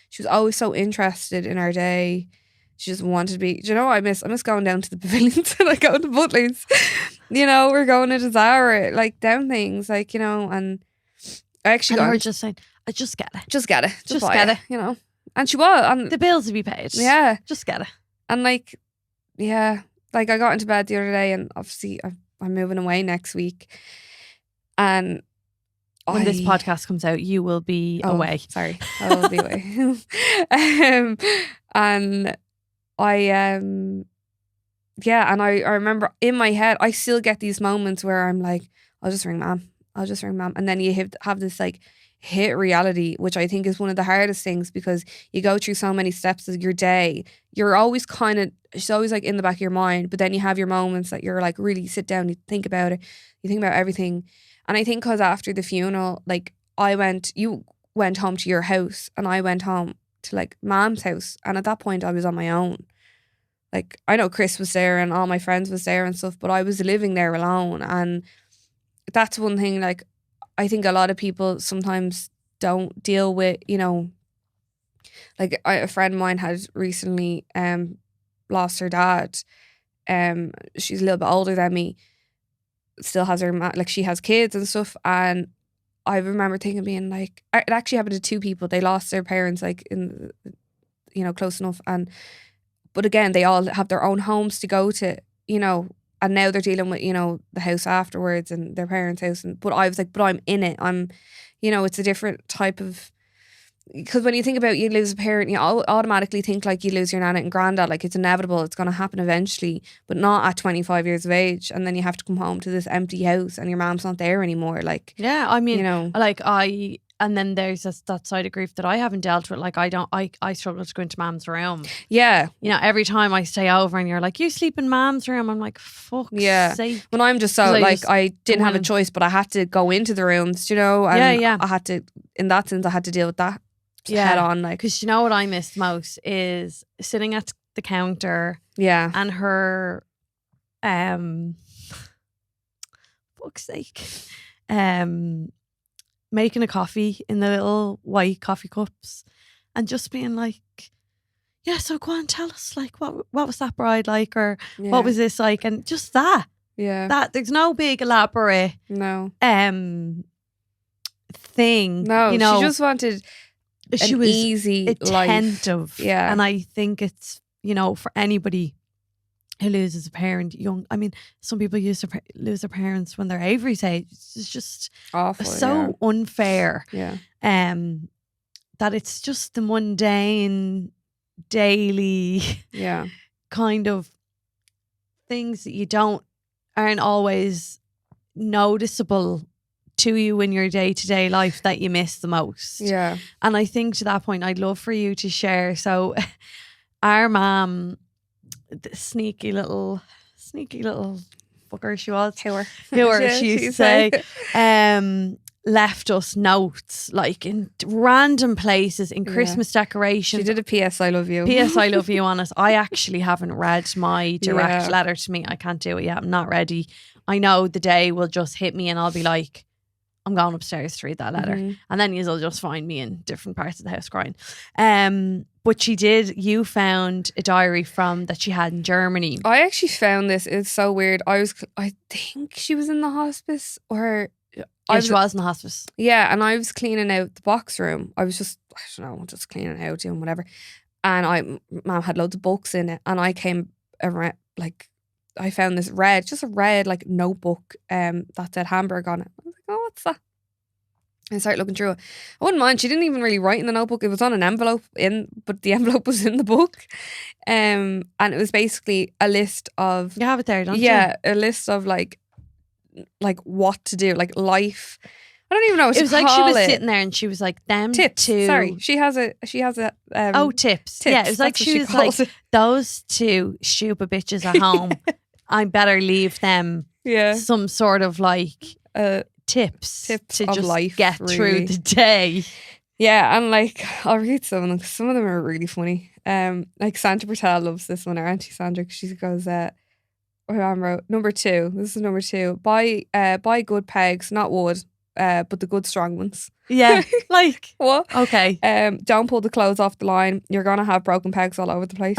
she was always so interested in our day. She just wanted to be, do you know what I miss? I miss going down to the pavilions and like going to Butley's. You know, we're going to Zara, like down things, like, you know. And I actually got her just saying, I just get it. Just get it. Just get it. You know. And she was. And the bills to be paid. Yeah. Just get it. And like, yeah. Like I got into bed the other day, and obviously I'm moving away next week. And when this podcast comes out, you will be away. Sorry. I will be away. And and I remember in my head, I still get these moments where I'm like, I'll just ring Mam. And then you have this like hit reality, which I think is one of the hardest things, because you go through so many steps of your day. You're always it's always like in the back of your mind, but then you have your moments that you're like, really sit down, you think about it, you think about everything. And I think because after the funeral, like you went home to your house and I went home to like Mam's house. And at that point I was on my own. Like, I know Chris was there and all my friends was there and stuff, but I was living there alone. And that's one thing, like, I think a lot of people sometimes don't deal with, you know, like a friend of mine had recently lost her dad. She's a little bit older than me, still has her, like, she has kids and stuff. And I remember thinking, being like, it actually happened to two people. They lost their parents, like, in, you know, close enough. But again, they all have their own homes to go to, you know. And now they're dealing with, you know, the house afterwards and their parents' house. But I was like, but I'm in it. You know, it's a different type of, because when you think about you lose a parent, you automatically think like you lose your nana and granddad. Like, it's inevitable. It's going to happen eventually, but not at 25 years of age. And then you have to come home to this empty house and your mom's not there anymore. Like, yeah, I mean, you know, like and then there's that side of grief that I haven't dealt with. Like, I struggle to go into Mam's room. Yeah. You know, every time I stay over and you're like, you sleep in Mam's room, I'm like, fuck's sake. When I'm just so, like, I didn't have a choice, but I had to go into the rooms, you know? And yeah. I had to, in that sense, I had to deal with that head on. Like, because you know what I miss most is sitting at the counter. Yeah. And her, fuck's sake, making a coffee in the little white coffee cups and just being like, yeah, so go on, tell us, like, what was that bride like, or what was this like, and just that. Yeah. That there's no big elaborate thing. No, you know, she just wanted she an was easy life. attentive. Yeah. And I think it's, you know, for anybody who loses a parent young. I mean, some people lose their parents when they're Avery's age. It's just Awful. so unfair. Yeah. That it's just the mundane, daily Yeah. kind of things that you aren't always noticeable to you in your day-to-day life that you miss the most. Yeah. And I think to that point, I'd love for you to share. So our mom, the sneaky little fucker she was. Whoer. She used to say, left us notes like in random places, in Christmas decorations. She did a P.S. I love you. P.S. I love you on it. I actually haven't read my direct letter to me. I can't do it yet. I'm not ready. I know the day will just hit me and I'll be like, I'm going upstairs to read that letter. Mm-hmm. And then you'll just find me in different parts of the house crying. But you found a diary that she had in Germany. I actually found this. It's so weird. I think she was in the hospice or... she was in the hospice. Yeah, and I was cleaning out the box room. I was just cleaning it out, doing whatever. And Mom had loads of books in it. And I came around, like, I found this red like notebook that said Hamburg on it. I was like, oh, what's that? And I started looking through it. I wouldn't mind. She didn't even really write in the notebook. It was on an envelope but the envelope was in the book. And it was basically a list of... You have it there, don't you? Yeah, a list of like what to do, like life. I don't even know what to call it. It was like she was sitting there and she was like, them tips. two. Sorry, she has a tips. Yeah, it was like she was like, those two stupid bitches at home. I better leave them some sort of like tips to of just life, get really. through the day. Yeah, and like I'll read some of them. Some of them are really funny. Like Sandra Bertel loves this one, or Auntie Sandra, because she goes, my mum wrote, number 2. This is number 2. Buy good pegs, not wood, but the good strong ones. Yeah, like what? Okay. Don't pull the clothes off the line. You're gonna have broken pegs all over the place.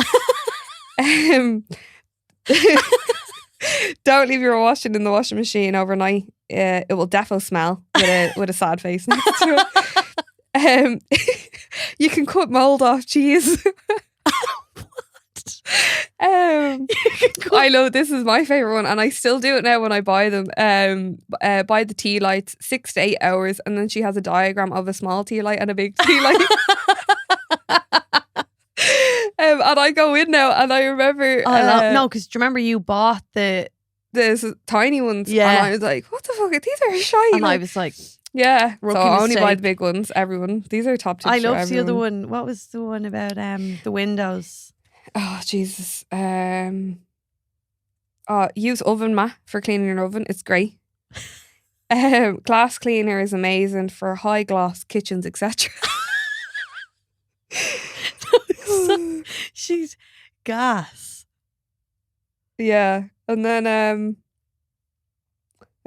Don't leave your washing in the washing machine overnight. It will defo smell with a sad face next to it. You can cut mold off cheese. I know this is my favorite one, and I still do it now when I buy them. Buy the tea lights, 6 to 8 hours, and then she has a diagram of a small tea light and a big tea light. And I go in now, and I remember. No, because do you remember you bought the tiny ones? Yeah, and I was like, "What the fuck? These are shiny." And I was like, "Yeah." So I only buy the big ones. Everyone, these are top tips. I love the other one. What was the one about the windows? Oh Jesus! Use oven mat for cleaning your oven. It's great. Glass cleaner is amazing for high gloss kitchens, etc. She's gas. Yeah, and then I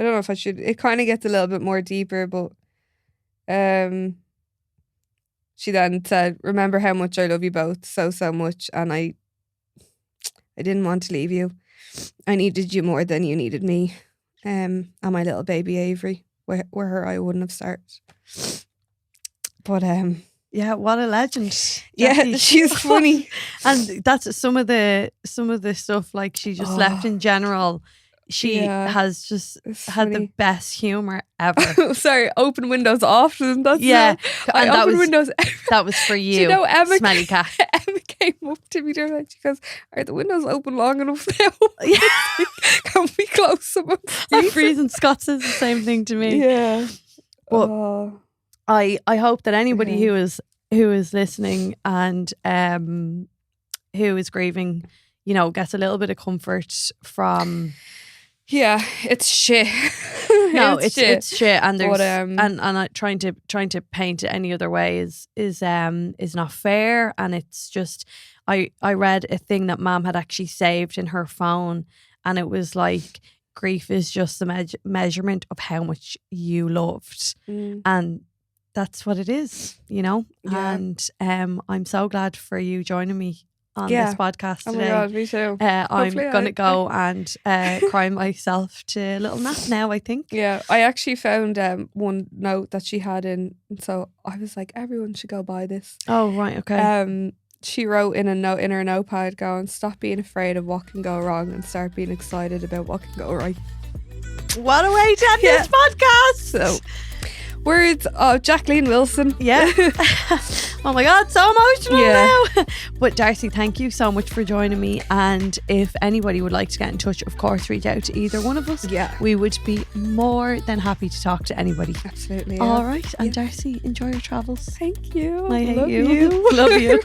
don't know if I should. It kind of gets a little bit more deeper, but she then said, "Remember how much I love you both so much, and I didn't want to leave you. I needed you more than you needed me. And my little baby Avery, where her I wouldn't have started." But yeah, what a legend. Yeah, she's funny. And that's some of the stuff like she just left in general. She has just had the best humour ever. Sorry, open windows often. That's and I open windows. That was for you. You know, Emma, smelly cat. Emma came up to me there and she goes, "Are the windows open long enough now? Can we close them?" I'm freezing. Scott says the same thing to me. Yeah. But I hope that anybody who is listening and who is grieving, you know, gets a little bit of comfort from. Yeah, it's shit. No, it's shit, and there's and trying to paint it any other way is not fair, and it's just I read a thing that Mom had actually saved in her phone, and it was like, grief is just the measurement of how much you loved, and that's what it is, you know. Yeah. And I'm so glad for you joining me on this podcast Oh today. my God, me too. I'm Hopefully going to go and cry myself to a little nap now, I think. Yeah, I actually found one note that she had in, so I was like, everyone should go buy this. Oh, right, okay. She wrote in a note in her notepad going, stop being afraid of what can go wrong and start being excited about what can go right. What a way to end this podcast. So, words of Jacqueline Wilson. Yeah. Oh my God, so emotional Yeah. now. But Darcy, thank you so much for joining me. And if anybody would like to get in touch, of course, reach out to either one of us. Yeah. We would be more than happy to talk to anybody. Absolutely. All right. And Darcy, enjoy your travels. Thank you. I hate Love you. Love you.